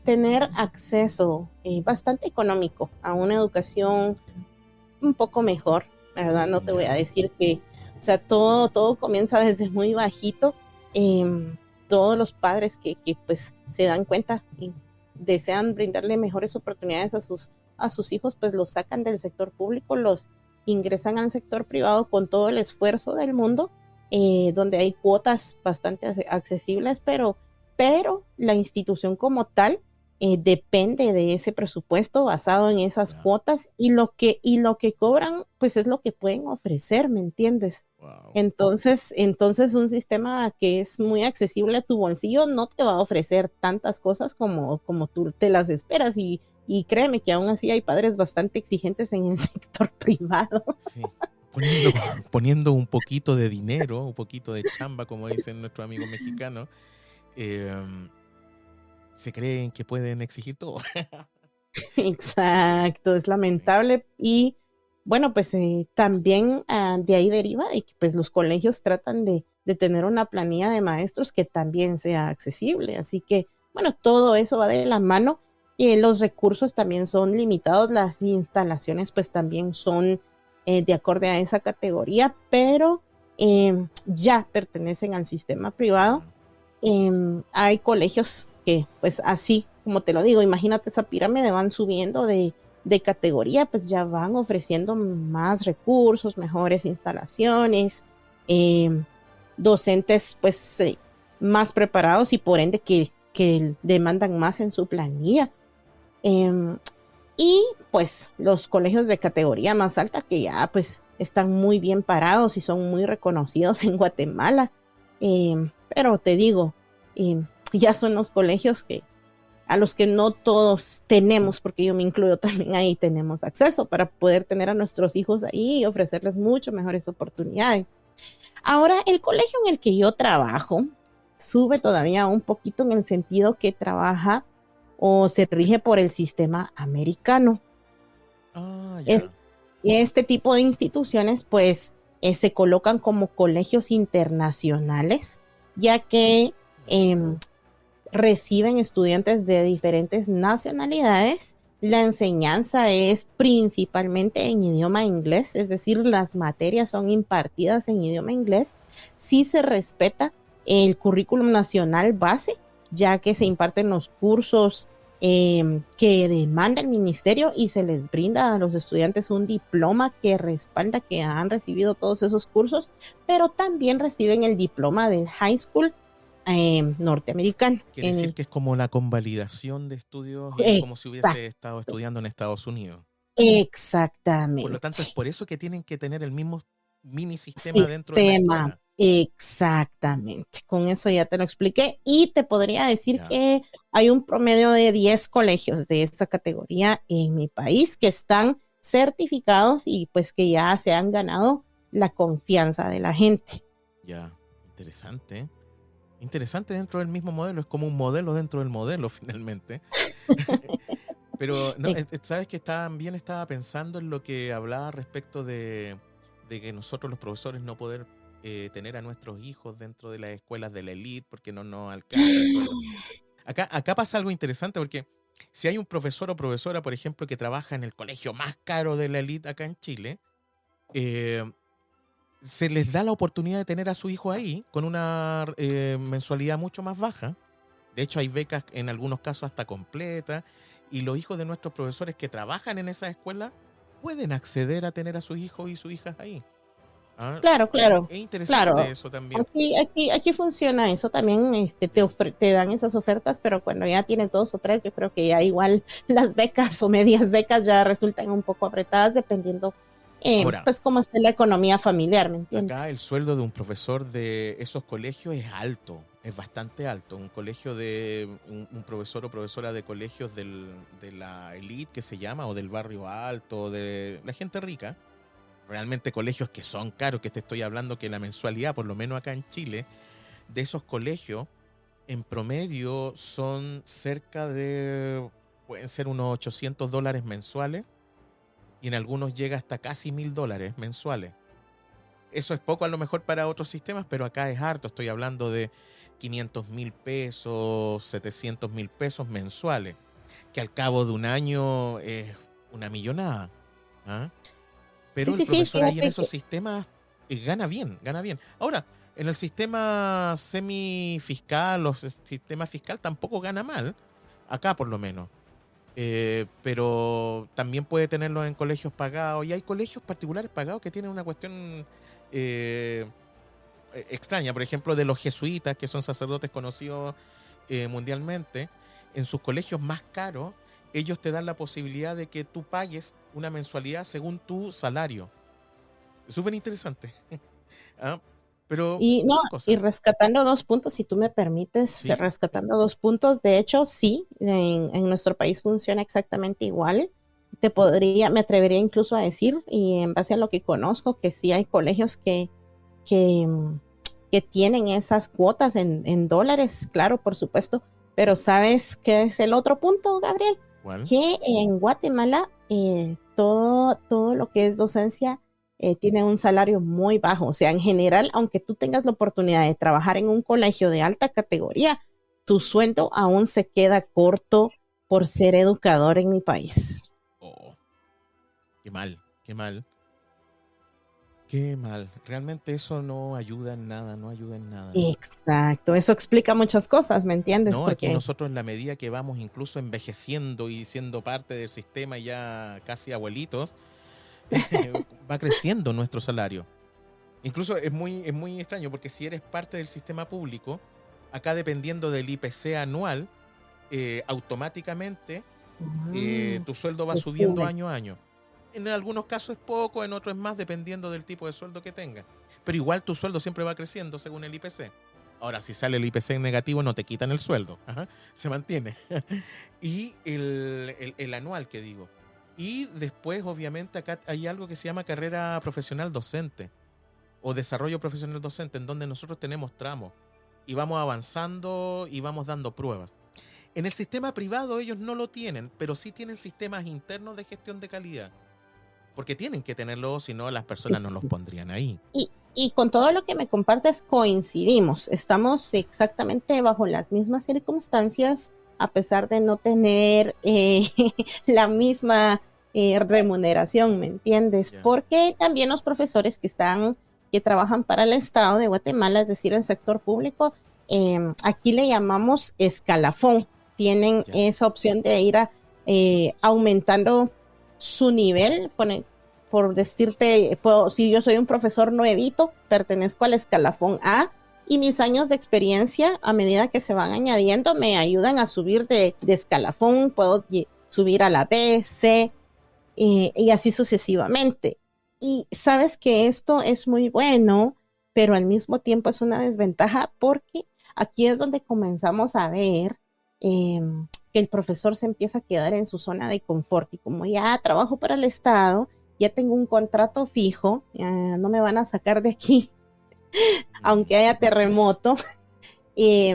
tener acceso bastante económico a una educación un poco mejor, ¿verdad? No te voy a decir que, o sea, todo comienza desde muy bajito. Todos los padres que pues se dan cuenta y desean brindarle mejores oportunidades a sus hijos, pues los sacan del sector público, los ingresan al sector privado con todo el esfuerzo del mundo, donde hay cuotas bastante accesibles, pero la institución como tal depende de ese presupuesto basado en esas cuotas y lo que cobran pues es lo que pueden ofrecer, ¿me entiendes? Wow. Entonces un sistema que es muy accesible a tu bolsillo no te va a ofrecer tantas cosas como tú te las esperas y créeme que aún así hay padres bastante exigentes en el sector privado. Sí. Poniendo un poquito de dinero, un poquito de chamba, como dicen nuestros amigos mexicanos, se creen que pueden exigir todo. Exacto, es lamentable y bueno, pues también de ahí deriva de que pues los colegios tratan de tener una planilla de maestros que también sea accesible. Así que, bueno, todo eso va de la mano. Los recursos también son limitados, las instalaciones pues también son de acorde a esa categoría, pero ya pertenecen al sistema privado. Hay colegios que pues así como te lo digo, imagínate esa pirámide, van subiendo de categoría, pues ya van ofreciendo más recursos, mejores instalaciones, docentes pues más preparados y por ende que demandan más en su planilla. Y pues los colegios de categoría más alta que ya pues están muy bien parados y son muy reconocidos en Guatemala. Pero te digo, ya son los colegios a los que no todos tenemos, porque yo me incluyo también ahí, tenemos acceso para poder tener a nuestros hijos ahí y ofrecerles mucho mejores oportunidades. Ahora, el colegio en el que yo trabajo sube todavía un poquito en el sentido que trabaja o se rige por el sistema americano. Este tipo de instituciones pues se colocan como colegios internacionales, ya que reciben estudiantes de diferentes nacionalidades. La enseñanza es principalmente en idioma inglés, es decir, las materias son impartidas en idioma inglés. Sí se respeta el currículum nacional base, ya que se imparten los cursos que demanda el ministerio y se les brinda a los estudiantes un diploma que respalda que han recibido todos esos cursos, pero también reciben el diploma del high school norteamericano. Quiere decir que es como la convalidación de estudios y es como si hubiese estado estudiando en Estados Unidos. Exactamente. Por lo tanto, es por eso que tienen que tener el mismo mini sistema dentro de la escuela. Exactamente, con eso ya te lo expliqué y te podría decir que hay un promedio de 10 colegios de esta categoría en mi país que están certificados y pues que ya se han ganado la confianza de la gente. Ya, interesante. Interesante dentro del mismo modelo, es como un modelo dentro del modelo finalmente. Pero no, sabes que también estaba pensando en lo que hablaba respecto de que nosotros los profesores no poder tener a nuestros hijos dentro de las escuelas de la elite porque no nos alcanza. Acá pasa algo interesante porque si hay un profesor o profesora, por ejemplo, que trabaja en el colegio más caro de la elite acá en Chile, se les da la oportunidad de tener a su hijo ahí con una mensualidad mucho más baja. De hecho, hay becas en algunos casos hasta completas y los hijos de nuestros profesores que trabajan en esa escuela pueden acceder a tener a sus hijos y sus hijas ahí. Claro. Es interesante eso también. Aquí funciona eso también, te dan esas ofertas, pero cuando ya tienes 2 o 3, yo creo que ya igual las becas o medias becas ya resultan un poco apretadas dependiendo ahora, pues cómo está la economía familiar, ¿me entiendes? Acá el sueldo de un profesor de esos colegios es alto, es bastante alto. Un colegio de un profesor o profesora de colegios de la elite que se llama, o del barrio alto, de la gente rica. Realmente colegios que son caros, que te estoy hablando que la mensualidad, por lo menos acá en Chile, de esos colegios, en promedio son cerca de, pueden ser unos $800 mensuales, y en algunos llega hasta casi $1,000 mensuales. Eso es poco a lo mejor para otros sistemas, pero acá es harto. Estoy hablando de 500,000 pesos, 700,000 pesos mensuales, que al cabo de un año es una millonada. Pero el profesor ahí en esos sistemas gana bien. Ahora, en el sistema semifiscal o sistema fiscal tampoco gana mal, acá por lo menos. Pero también puede tenerlo en colegios pagados, y hay colegios particulares pagados que tienen una cuestión extraña. Por ejemplo, de los jesuitas, que son sacerdotes conocidos mundialmente, en sus colegios más caros, ellos te dan la posibilidad de que tú pagues una mensualidad según tu salario. Súper interesante. Pero y rescatando 2 puntos, si tú me permites, ¿sí? Rescatando 2 puntos, de hecho, sí, en nuestro país funciona exactamente igual. Me atrevería incluso a decir, y en base a lo que conozco, que sí hay colegios que tienen esas cuotas en dólares, claro, por supuesto, pero ¿sabes qué es el otro punto, Gabriel? ¿Cuál? Que en Guatemala todo lo que es docencia tienen un salario muy bajo. O sea, en general, aunque tú tengas la oportunidad de trabajar en un colegio de alta categoría, tu sueldo aún se queda corto por ser educador en mi país. Oh, qué mal, qué mal. Qué mal. Realmente eso no ayuda en nada, no ayuda en nada. Exacto, eso explica muchas cosas, ¿me entiendes? No, aquí Porque nosotros en la medida que vamos incluso envejeciendo y siendo parte del sistema ya casi abuelitos, va creciendo nuestro salario. Incluso es muy extraño porque si eres parte del sistema público, acá dependiendo del IPC anual, automáticamente tu sueldo va te subiendo sube. año a año. En algunos casos es poco, en otros es más, dependiendo del tipo de sueldo que tengas. Pero igual tu sueldo siempre va creciendo según el IPC. Ahora, si sale el IPC negativo, no te quitan el sueldo. Ajá, se mantiene. Y el anual, que digo. Y después, obviamente, acá hay algo que se llama carrera profesional docente o desarrollo profesional docente, en donde nosotros tenemos tramos y vamos avanzando y vamos dando pruebas. En el sistema privado ellos no lo tienen, pero sí tienen sistemas internos de gestión de calidad. Porque tienen que tenerlo, si no las Sí, personas no sí, los sí. pondrían ahí. Y con todo lo que me compartes coincidimos, estamos exactamente bajo las mismas circunstancias, a pesar de no tener la misma remuneración, ¿me entiendes? Ya. Porque también los profesores que trabajan para el Estado de Guatemala, es decir, el sector público, aquí le llamamos escalafón, tienen Ya. esa opción de ir aumentando su nivel, por decirte, si yo soy un profesor nuevito, pertenezco al escalafón A y mis años de experiencia a medida que se van añadiendo me ayudan a subir de escalafón, puedo subir a la B, C y así sucesivamente. Y sabes que esto es muy bueno, pero al mismo tiempo es una desventaja porque aquí es donde comenzamos a ver eh, que el profesor se empieza a quedar en su zona de confort y como ya trabajo para el Estado, ya tengo un contrato fijo, no me van a sacar de aquí aunque haya terremoto. Y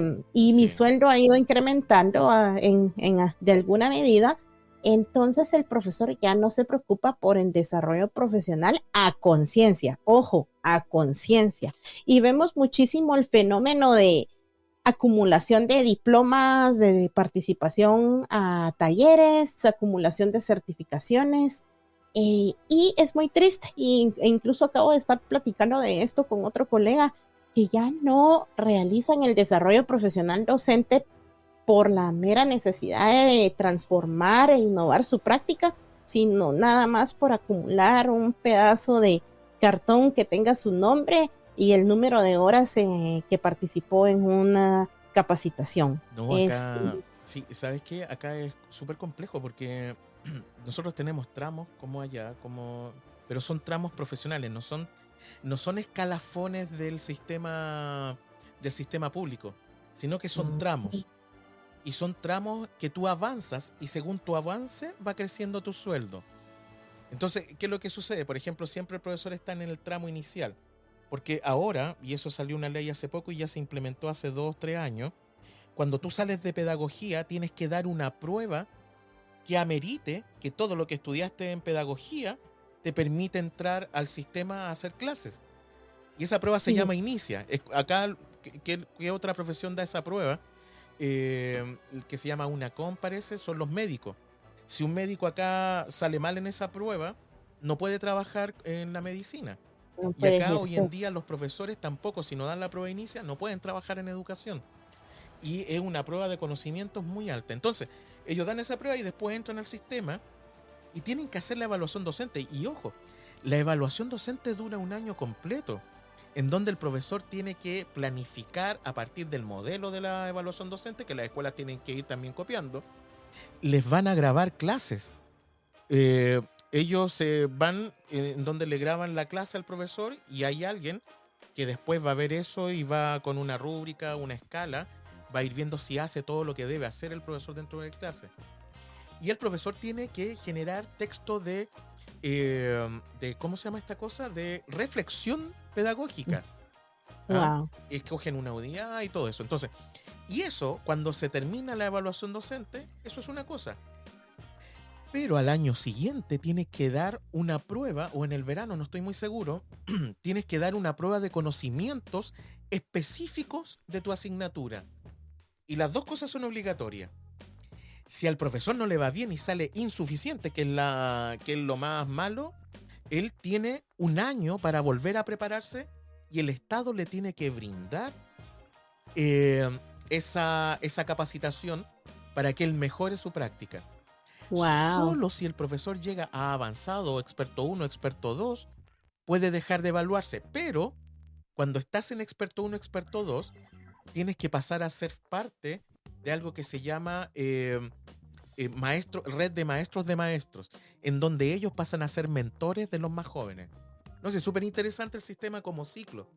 mi Sí. sueldo ha ido incrementando de alguna medida, entonces el profesor ya no se preocupa por el desarrollo profesional a conciencia, ojo, a conciencia. Y vemos muchísimo el fenómeno de acumulación de diplomas, de participación a talleres, acumulación de certificaciones. Y es muy triste, e incluso acabo de estar platicando de esto con otro colega, que ya no realizan el desarrollo profesional docente por la mera necesidad de transformar e innovar su práctica, sino nada más por acumular un pedazo de cartón que tenga su nombre y el número de horas que participó en una capacitación. No, acá, sí, ¿sabes qué? Acá es súper complejo porque nosotros tenemos tramos como allá, pero son tramos profesionales, no son escalafones del sistema público, sino que son tramos. Y son tramos que tú avanzas y según tu avance va creciendo tu sueldo. Entonces, ¿qué es lo que sucede? Por ejemplo, siempre el profesor está en el tramo inicial. Porque ahora, y eso salió una ley hace poco y ya se implementó hace 2 o 3 años, cuando tú sales de pedagogía tienes que dar una prueba que amerite que todo lo que estudiaste en pedagogía te permite entrar al sistema a hacer clases. Y esa prueba se Sí, llama Inicia. Acá, ¿qué otra profesión da esa prueba? Que se llama UNACOM, parece, son los médicos. Si un médico acá sale mal en esa prueba, no puede trabajar en la medicina. no Y puede acá hoy en ejercer. día los profesores tampoco, si no dan la prueba inicia, no pueden trabajar en educación. Y es una prueba de conocimientos muy alta. Entonces, ellos dan esa prueba y después entran al sistema y tienen que hacer la evaluación docente. Y ojo, la evaluación docente dura un año completo, en donde el profesor tiene que planificar a partir del modelo de la evaluación docente, que las escuelas tienen que ir también copiando. Les van a grabar clases. Eh, Ellos se van en donde le graban la clase al profesor y hay alguien que después va a ver eso y va con una rúbrica, una escala, va a ir viendo si hace todo lo que debe hacer el profesor dentro de la clase. Y el profesor tiene que generar texto ¿cómo se llama esta cosa? De reflexión pedagógica. ¿Ah? Wow. Escogen una unidad y todo eso. Entonces, y eso, cuando se termina la evaluación docente, eso es una cosa. Pero al año siguiente tienes que dar una prueba, o en el verano, no estoy muy seguro, tienes que dar una prueba de conocimientos específicos de tu asignatura. Y las dos cosas son obligatorias. Si al profesor no le va bien y sale insuficiente, que es lo más malo, él tiene un año para volver a prepararse y el Estado le tiene que brindar esa capacitación para que él mejore su práctica. Wow. Solo si el profesor llega a avanzado, experto 1, experto 2, puede dejar de evaluarse. Pero cuando estás en experto 1, experto 2, tienes que pasar a ser parte de algo que se llama red de maestros, en donde ellos pasan a ser mentores de los más jóvenes. No sé, súper interesante el sistema como ciclo.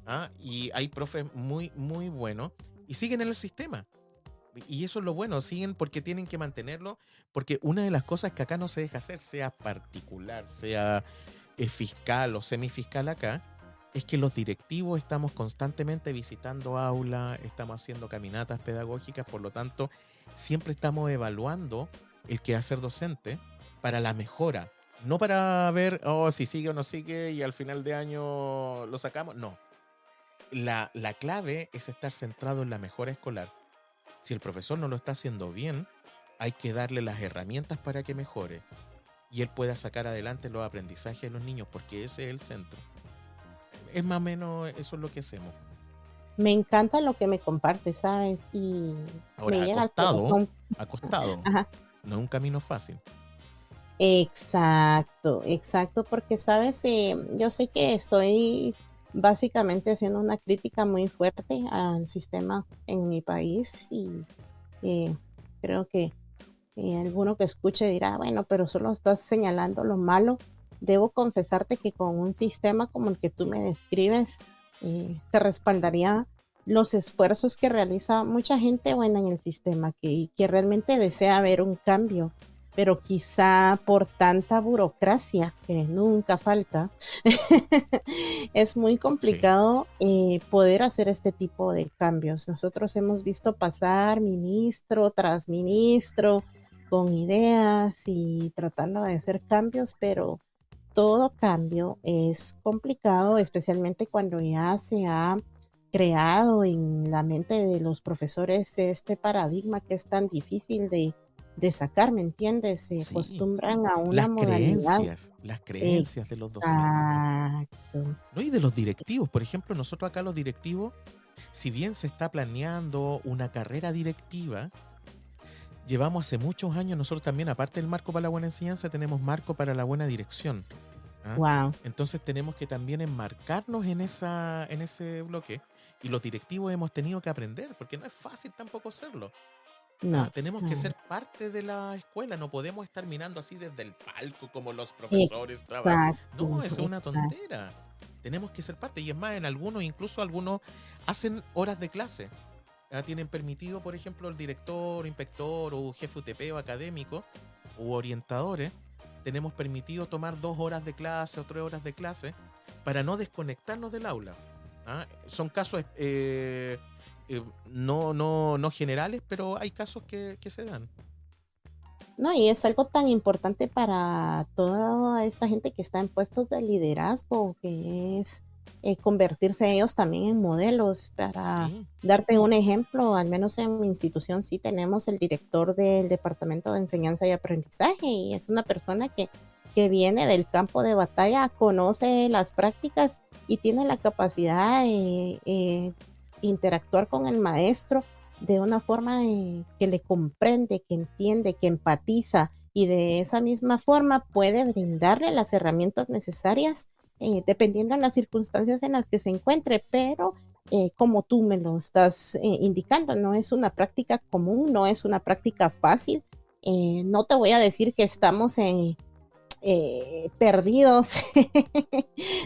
¿Ah? Y hay profes muy, muy buenos y siguen en el sistema. Y eso es lo bueno, siguen porque tienen que mantenerlo, porque una de las cosas que acá no se deja hacer, sea particular, sea fiscal o semifiscal acá, es que los directivos estamos constantemente visitando aulas, estamos haciendo caminatas pedagógicas, por lo tanto, siempre estamos evaluando el quehacer docente para la mejora, no para ver si sigue o no sigue y al final de año lo sacamos, no. La clave es estar centrado en la mejora escolar. Si el profesor no lo está haciendo bien, hay que darle las herramientas para que mejore y él pueda sacar adelante los aprendizajes de los niños, porque ese es el centro. Es más o menos eso es lo que hacemos. Me encanta lo que me compartes, ¿sabes? Y Ahora, me llega al corazón. acostado, Ajá. no es un camino fácil. Exacto, porque, ¿sabes? Yo sé que estoy básicamente haciendo una crítica muy fuerte al sistema en mi país y creo que alguno que escuche dirá, bueno, pero solo estás señalando lo malo. Debo confesarte que con un sistema como el que tú me describes, se respaldaría los esfuerzos que realiza mucha gente buena en el sistema, que realmente desea ver un cambio, pero quizá por tanta burocracia que nunca falta, es muy complicado poder hacer este tipo de cambios. Nosotros hemos visto pasar ministro tras ministro con ideas y tratando de hacer cambios, pero todo cambio es complicado, especialmente cuando ya se ha creado en la mente de los profesores este paradigma que es tan difícil de sacar, ¿me entiendes? Se Sí, acostumbran a una modalidad. las creencias de los docentes. Exacto. ¿No? Y de los directivos. Por ejemplo, nosotros acá los directivos, si bien se está planeando una carrera directiva, llevamos hace muchos años, nosotros también, aparte del marco para la buena enseñanza, tenemos marco para la buena dirección. ¿Ah? Wow. Entonces tenemos que también enmarcarnos en ese bloque, y los directivos hemos tenido que aprender, porque no es fácil tampoco serlo. No. Tenemos que ser parte de la escuela, no podemos estar mirando así desde el palco como los profesores trabajan. No, eso es una tontera. Tenemos que ser parte, y es más, en algunos, incluso algunos hacen horas de clase. Tienen permitido, por ejemplo, el director, inspector o jefe UTP o académico u orientadores, tenemos permitido tomar 2 horas de clase o 3 horas de clase para no desconectarnos del aula. Son casos no generales, pero hay casos que se dan. No, y es algo tan importante para toda esta gente que está en puestos de liderazgo, que es convertirse ellos también en modelos. Para darte un ejemplo, al menos en mi institución sí tenemos el director del Departamento de Enseñanza y Aprendizaje, y es una persona que viene del campo de batalla, conoce las prácticas y tiene la capacidad de interactuar con el maestro de una forma que le comprende, que entiende, que empatiza, y de esa misma forma puede brindarle las herramientas necesarias dependiendo de las circunstancias en las que se encuentre, pero como tú me lo estás indicando, no es una práctica común, no es una práctica fácil. No te voy a decir que estamos perdidos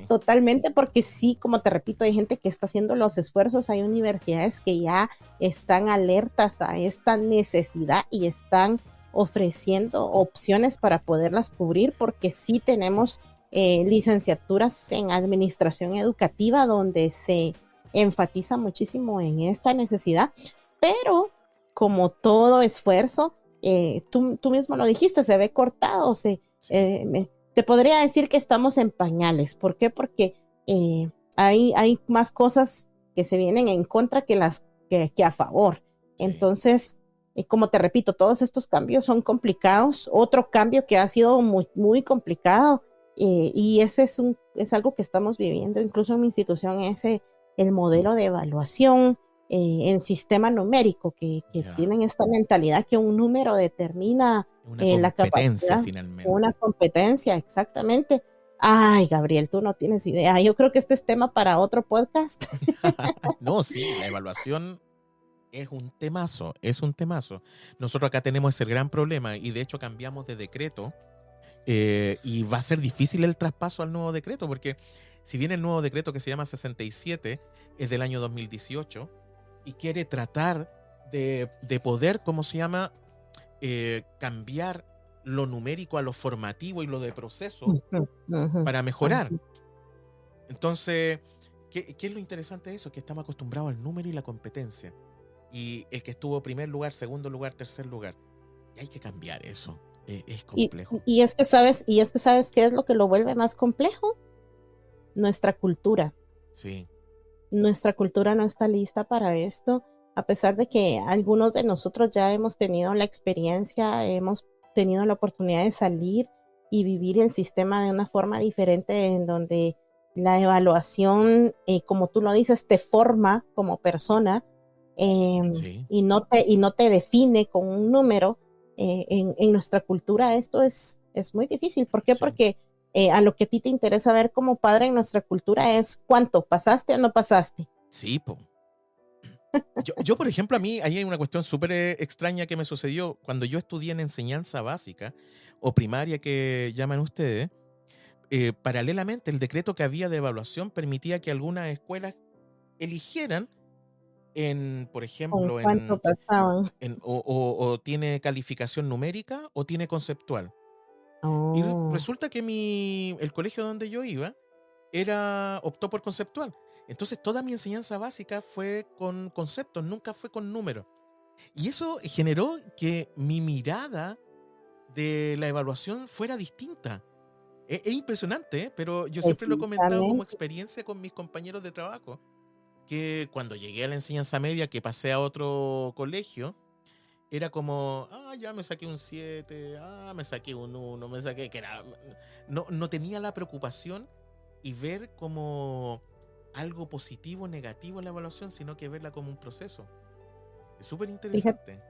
totalmente, porque sí, como te repito, hay gente que está haciendo los esfuerzos, hay universidades que ya están alertas a esta necesidad y están ofreciendo opciones para poderlas cubrir, porque sí tenemos licenciaturas en administración educativa donde se enfatiza muchísimo en esta necesidad, pero como todo esfuerzo, tú mismo lo dijiste, se ve cortado, Sí, te podría decir que estamos en pañales. ¿Por qué? Porque hay más cosas que se vienen en contra que a favor. sí. Entonces, como te repito, todos estos cambios son complicados. Otro cambio que ha sido muy, muy complicado, y ese es algo que estamos viviendo, incluso en mi institución, el modelo de evaluación en sistema numérico, que Ya. tienen esta mentalidad que un número determina Una la competencia capacidad, una finalmente. competencia, exactamente. Ay, Gabriel, tú no tienes idea. Yo creo que este es tema para otro podcast. No, sí, la evaluación es un temazo, es un temazo. Nosotros acá tenemos ese gran problema y de hecho cambiamos de decreto, y va a ser difícil el traspaso al nuevo decreto porque si bien el nuevo decreto que se llama 67 es del año 2018 y quiere tratar de poder, ¿cómo se llama? Cambiar lo numérico a lo formativo y lo de proceso Ujú, ujú, para mejorar. ujú. Entonces, ¿qué es lo interesante de eso? Que estamos acostumbrados al número y la competencia. Y el que estuvo primer lugar, segundo lugar, tercer lugar. Y hay que cambiar eso. Es Y, complejo. y es que sabes qué es lo que lo vuelve más complejo, nuestra cultura. Sí, Nuestra cultura no está lista para esto, a pesar de que algunos de nosotros ya hemos tenido la experiencia, hemos tenido la oportunidad de salir y vivir el sistema de una forma diferente, en donde la evaluación, como tú lo dices, te forma como persona, eh, sí, y no te define con un número. En nuestra cultura esto es muy difícil. ¿Por qué? sí. Porque a lo que a ti te interesa ver como padre en nuestra cultura es cuánto pasaste o no pasaste. Sí, po. Por ejemplo, a mí ahí hay una cuestión súper extraña que me sucedió cuando yo estudié en enseñanza básica o primaria que llaman ustedes. Paralelamente, el decreto que había de evaluación permitía que algunas escuelas eligieran por Con ejemplo, cuánto pasaban. o tiene calificación numérica o tiene conceptual. Y Oh, resulta que el colegio donde yo iba optó por conceptual. Entonces toda mi enseñanza básica fue con conceptos, nunca fue con números. Y eso generó que mi mirada de la evaluación fuera distinta. Es impresionante, ¿eh? Pero yo siempre lo he comentado como precisamente. experiencia con mis compañeros de trabajo, que cuando llegué a la enseñanza media, que pasé a otro colegio, era como, ya me saqué un 7, me saqué un 1, me saqué, no tenía la preocupación y ver como algo positivo o negativo en la evaluación, sino que verla como un proceso. Es súper Fíjate, interesante.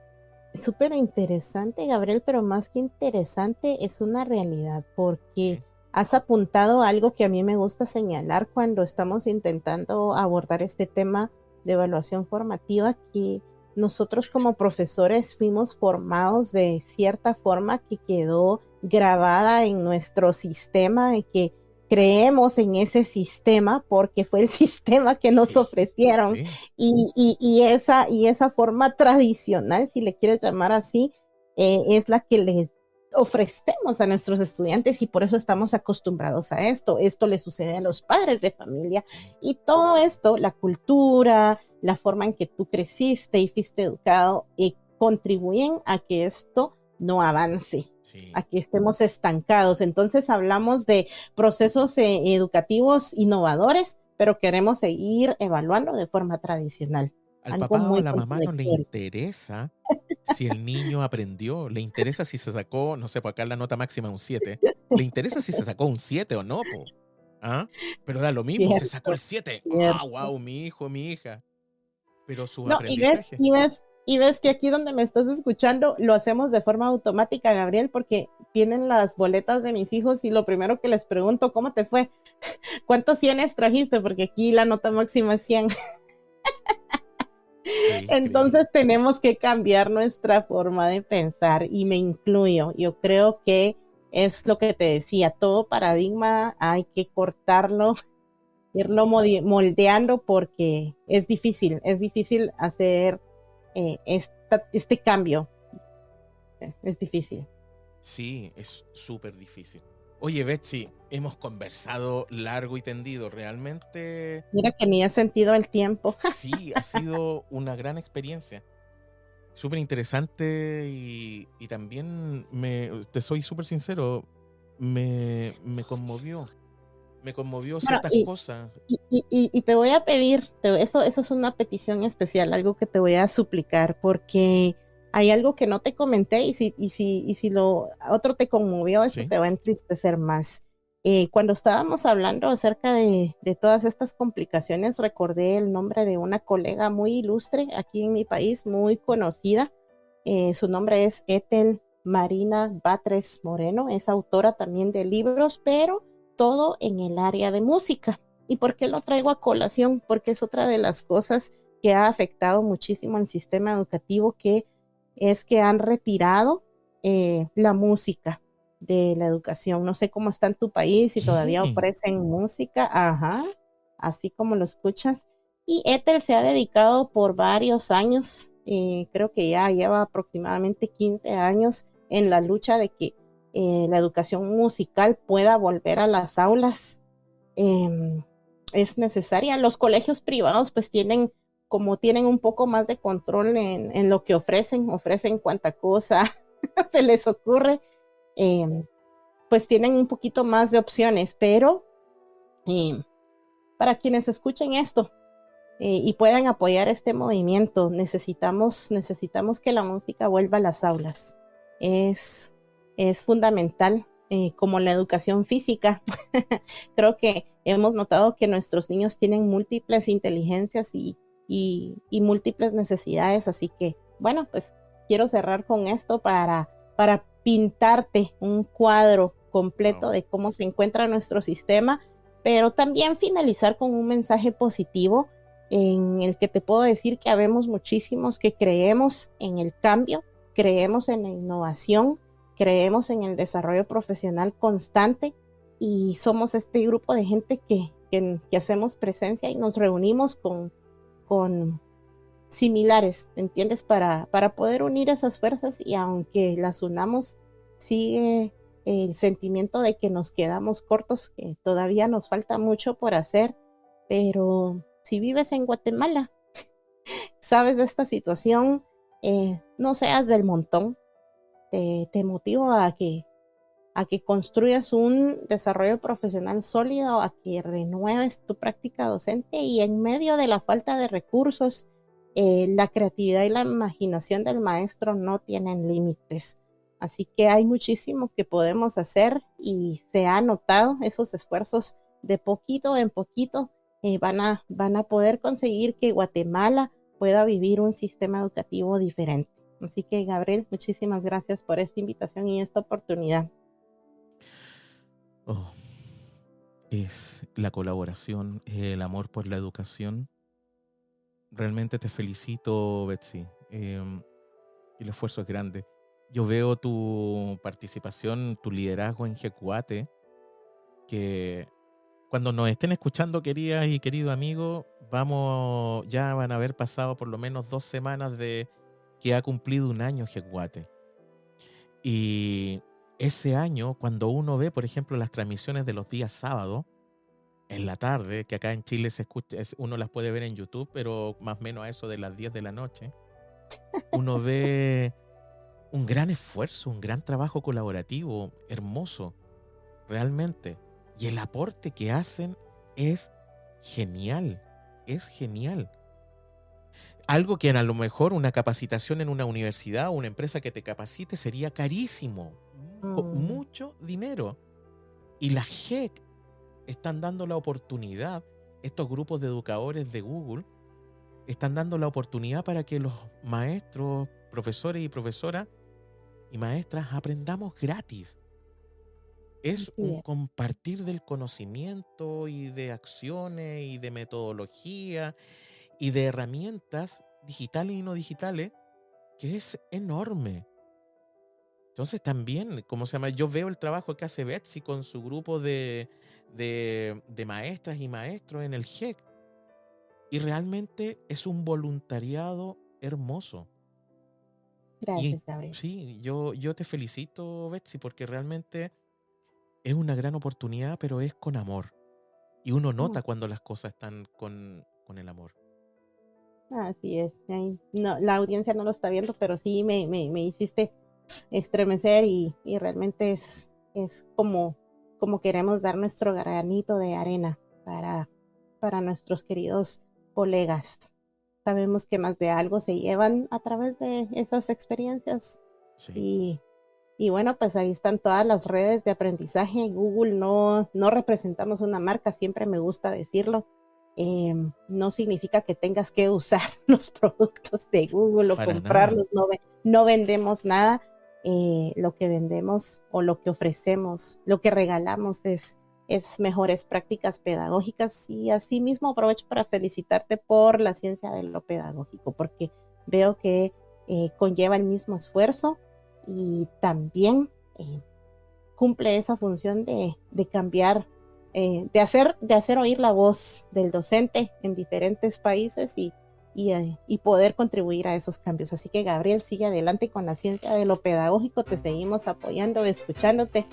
súper interesante, Gabriel, pero más que interesante es una realidad, porque Sí, has apuntado algo que a mí me gusta señalar cuando estamos intentando abordar este tema de evaluación formativa, que nosotros como profesores fuimos formados de cierta forma que quedó grabada en nuestro sistema, y que creemos en ese sistema porque fue el sistema que nos sí, ofrecieron, sí, y esa forma tradicional, si le quieres llamar así, es la que le ofrecemos a nuestros estudiantes, y por eso estamos acostumbrados a esto. Esto le sucede a los padres de familia, sí, y todo esto, la cultura, la forma en que tú creciste y fuiste educado, contribuyen a que esto no avance, sí. a que estemos estancados. Entonces hablamos de procesos educativos innovadores, pero queremos seguir evaluando de forma tradicional. Al Algo papá o a muy la mamá no le contradictorio. interesa si el niño aprendió, le interesa si se sacó, no sé, por acá la nota máxima es un 7. Le interesa si se sacó un 7 o no, po. ¿Ah? Pero da lo mismo, se sacó el Cierto, 7. cierto. Wow, mi hijo, mi hija. Pero su No, aprendizaje. y ves que aquí donde me estás escuchando lo hacemos de forma automática, Gabriel, porque vienen las boletas de mis hijos y lo primero que les pregunto, ¿cómo te fue? ¿Cuántos cienes trajiste? Porque aquí la nota máxima es 100. Qué increíble. Entonces tenemos que cambiar nuestra forma de pensar, y me incluyo. Yo creo que es lo que te decía, todo paradigma hay que cortarlo, irlo moldeando, porque es difícil hacer este cambio, es difícil. Sí, es súper difícil. Oye, Betsy, hemos conversado largo y tendido. Realmente Mira que ni he sentido el tiempo. sí, ha sido una gran experiencia. súper interesante y también te soy súper sincero, me conmovió. Me conmovió Bueno, ciertas cosas. y te voy a pedir, eso es una petición especial, algo que te voy a suplicar, porque hay algo que no te comenté y si lo otro te conmovió, eso Sí. te va a entristecer más. Cuando estábamos hablando acerca de todas estas complicaciones, recordé el nombre de una colega muy ilustre aquí en mi país, muy conocida. Su nombre es Ethel Marina Batres Moreno, es autora también de libros, pero todo en el área de música. ¿Y por qué lo traigo a colación? Porque es otra de las cosas que ha afectado muchísimo al sistema educativo, que es que han retirado la música de la educación. No sé cómo está en tu país, si todavía ¿Qué? ofrecen música, ajá, así como lo escuchas. Y Ethel se ha dedicado por varios años, creo que ya lleva aproximadamente 15 años en la lucha de que la educación musical pueda volver a las aulas. Eh, es necesaria. Los colegios privados pues tienen, como tienen un poco más de control en lo que ofrecen cuanta cosa se les ocurre, eh, pues tienen un poquito más de opciones, pero eh, para quienes escuchen esto y puedan apoyar este movimiento, necesitamos que la música vuelva a las aulas. Es, es fundamental, como la educación física. Creo que hemos notado que nuestros niños tienen múltiples inteligencias y múltiples necesidades, así que, bueno, pues quiero cerrar con esto para pintarte un cuadro completo Wow. de cómo se encuentra nuestro sistema, pero también finalizar con un mensaje positivo en el que te puedo decir que habemos muchísimos que creemos en el cambio, creemos en la innovación, creemos en el desarrollo profesional constante y somos este grupo de gente que hacemos presencia y nos reunimos con similares, ¿entiendes? Para poder unir esas fuerzas y aunque las unamos, sigue el sentimiento de que nos quedamos cortos, que todavía nos falta mucho por hacer, pero si vives en Guatemala, sabes de esta situación, no seas del montón, te motivo a que construyas un desarrollo profesional sólido, a que renueves tu práctica docente y en medio de la falta de recursos, la creatividad y la imaginación del maestro no tienen límites. Así que hay muchísimo que podemos hacer y se ha notado esos esfuerzos de poquito en poquito, van a poder conseguir que Guatemala pueda vivir un sistema educativo diferente. Así que Gabriel, muchísimas gracias por esta invitación y esta oportunidad. Oh, es la colaboración, el amor por la educación. Realmente te felicito, Betsy. El esfuerzo es grande. Yo veo tu participación, tu liderazgo en Jecuate, que cuando nos estén escuchando, queridas y querido amigo, ya van a haber pasado por lo menos 2 semanas de que ha cumplido un año Jecuate. Y ese año, cuando uno ve, por ejemplo, las transmisiones de los días sábados, en la tarde, que acá en Chile se escucha, uno las puede ver en YouTube, pero más o menos a eso de las 10 de la noche, uno ve un gran esfuerzo, un gran trabajo colaborativo, hermoso, realmente. Y el aporte que hacen es genial, es genial. Algo que a lo mejor una capacitación en una universidad o una empresa que te capacite sería carísimo, Mm, mucho dinero. Y la GEC están dando la oportunidad, estos grupos de educadores de Google están dando la oportunidad para que los maestros, profesores y profesoras y maestras aprendamos gratis. Es así un es. compartir del conocimiento y de acciones y de metodología y de herramientas digitales y no digitales que es enorme. Entonces también, ¿cómo se llama? Yo veo el trabajo que hace Betsy con su grupo de maestras y maestros en el GEC y realmente es un voluntariado hermoso. Y Gracias, Gabriel. sí, yo te felicito, Betsy, porque realmente es una gran oportunidad, pero es con amor. Y uno Mm, nota cuando las cosas están con el amor. Así es. No, la audiencia no lo está viendo, pero sí me hiciste estremecer y realmente es como queremos dar nuestro granito de arena para nuestros queridos colegas. Sabemos que más de algo se llevan a través de esas experiencias. Sí. Y bueno, pues ahí están todas las redes de aprendizaje. Google no representamos una marca, siempre me gusta decirlo. No significa que tengas que usar los productos de Google o para comprarlos, no vendemos nada. Lo que vendemos o lo que ofrecemos, lo que regalamos es mejores prácticas pedagógicas, y así mismo aprovecho para felicitarte por la ciencia de lo pedagógico, porque veo que conlleva el mismo esfuerzo y también cumple esa función de cambiar, de hacer oír la voz del docente en diferentes países y poder contribuir a esos cambios. Así que, Gabriel, sigue adelante con la ciencia de lo pedagógico, te seguimos apoyando, escuchándote,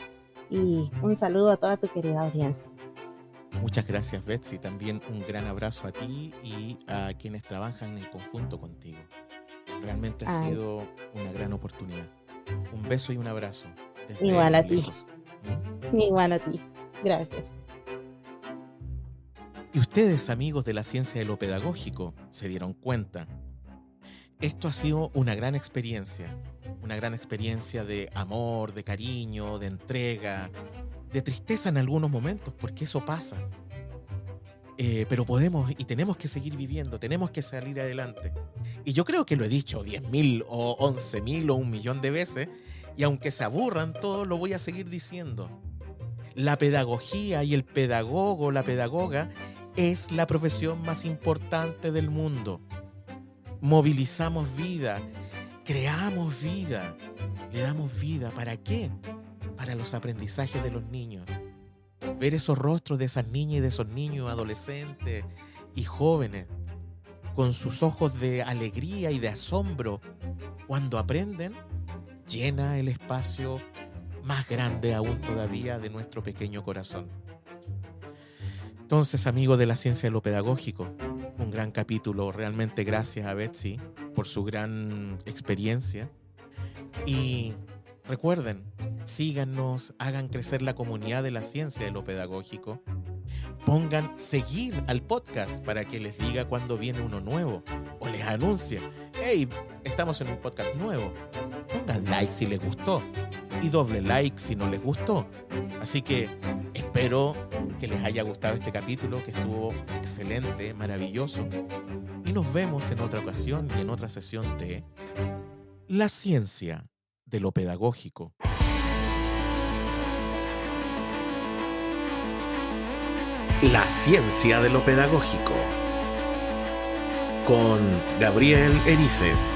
y un saludo a toda tu querida audiencia. Muchas gracias, Betsy. También un gran abrazo a ti y a quienes trabajan en conjunto contigo. Realmente ha sido una gran oportunidad. Un beso y un abrazo. Igual a ti. Igual a ti. Gracias. Y ustedes, amigos de la ciencia de lo pedagógico, se dieron cuenta. Esto ha sido una gran experiencia de amor, de cariño, de entrega, de tristeza en algunos momentos, porque eso pasa. Pero podemos y tenemos que seguir viviendo, tenemos que salir adelante. Y yo creo que lo he dicho 10.000 o 11.000 o 1.000.000 de veces, y aunque se aburran todos, lo voy a seguir diciendo. La pedagogía y el pedagogo, la pedagoga, es la profesión más importante del mundo. Movilizamos vida, creamos vida, le damos vida. ¿Para qué? Para los aprendizajes de los niños. Ver esos rostros de esas niñas y de esos niños adolescentes y jóvenes con sus ojos de alegría y de asombro cuando aprenden, llena el espacio más grande aún todavía de nuestro pequeño corazón. Entonces, amigos de la ciencia de lo pedagógico, un gran capítulo. Realmente gracias a Betsy por su gran experiencia. Y recuerden, síganos, hagan crecer la comunidad de la ciencia de lo pedagógico. Pongan seguir al podcast para que les diga cuando viene uno nuevo o les anuncie: hey, estamos en un podcast nuevo. Pongan like si les gustó y doble like si no les gustó. Así que espero que les haya gustado este capítulo, que estuvo excelente, maravilloso. Y nos vemos en otra ocasión y en otra sesión de La ciencia de lo pedagógico. La ciencia de lo pedagógico con Gabriel Erices.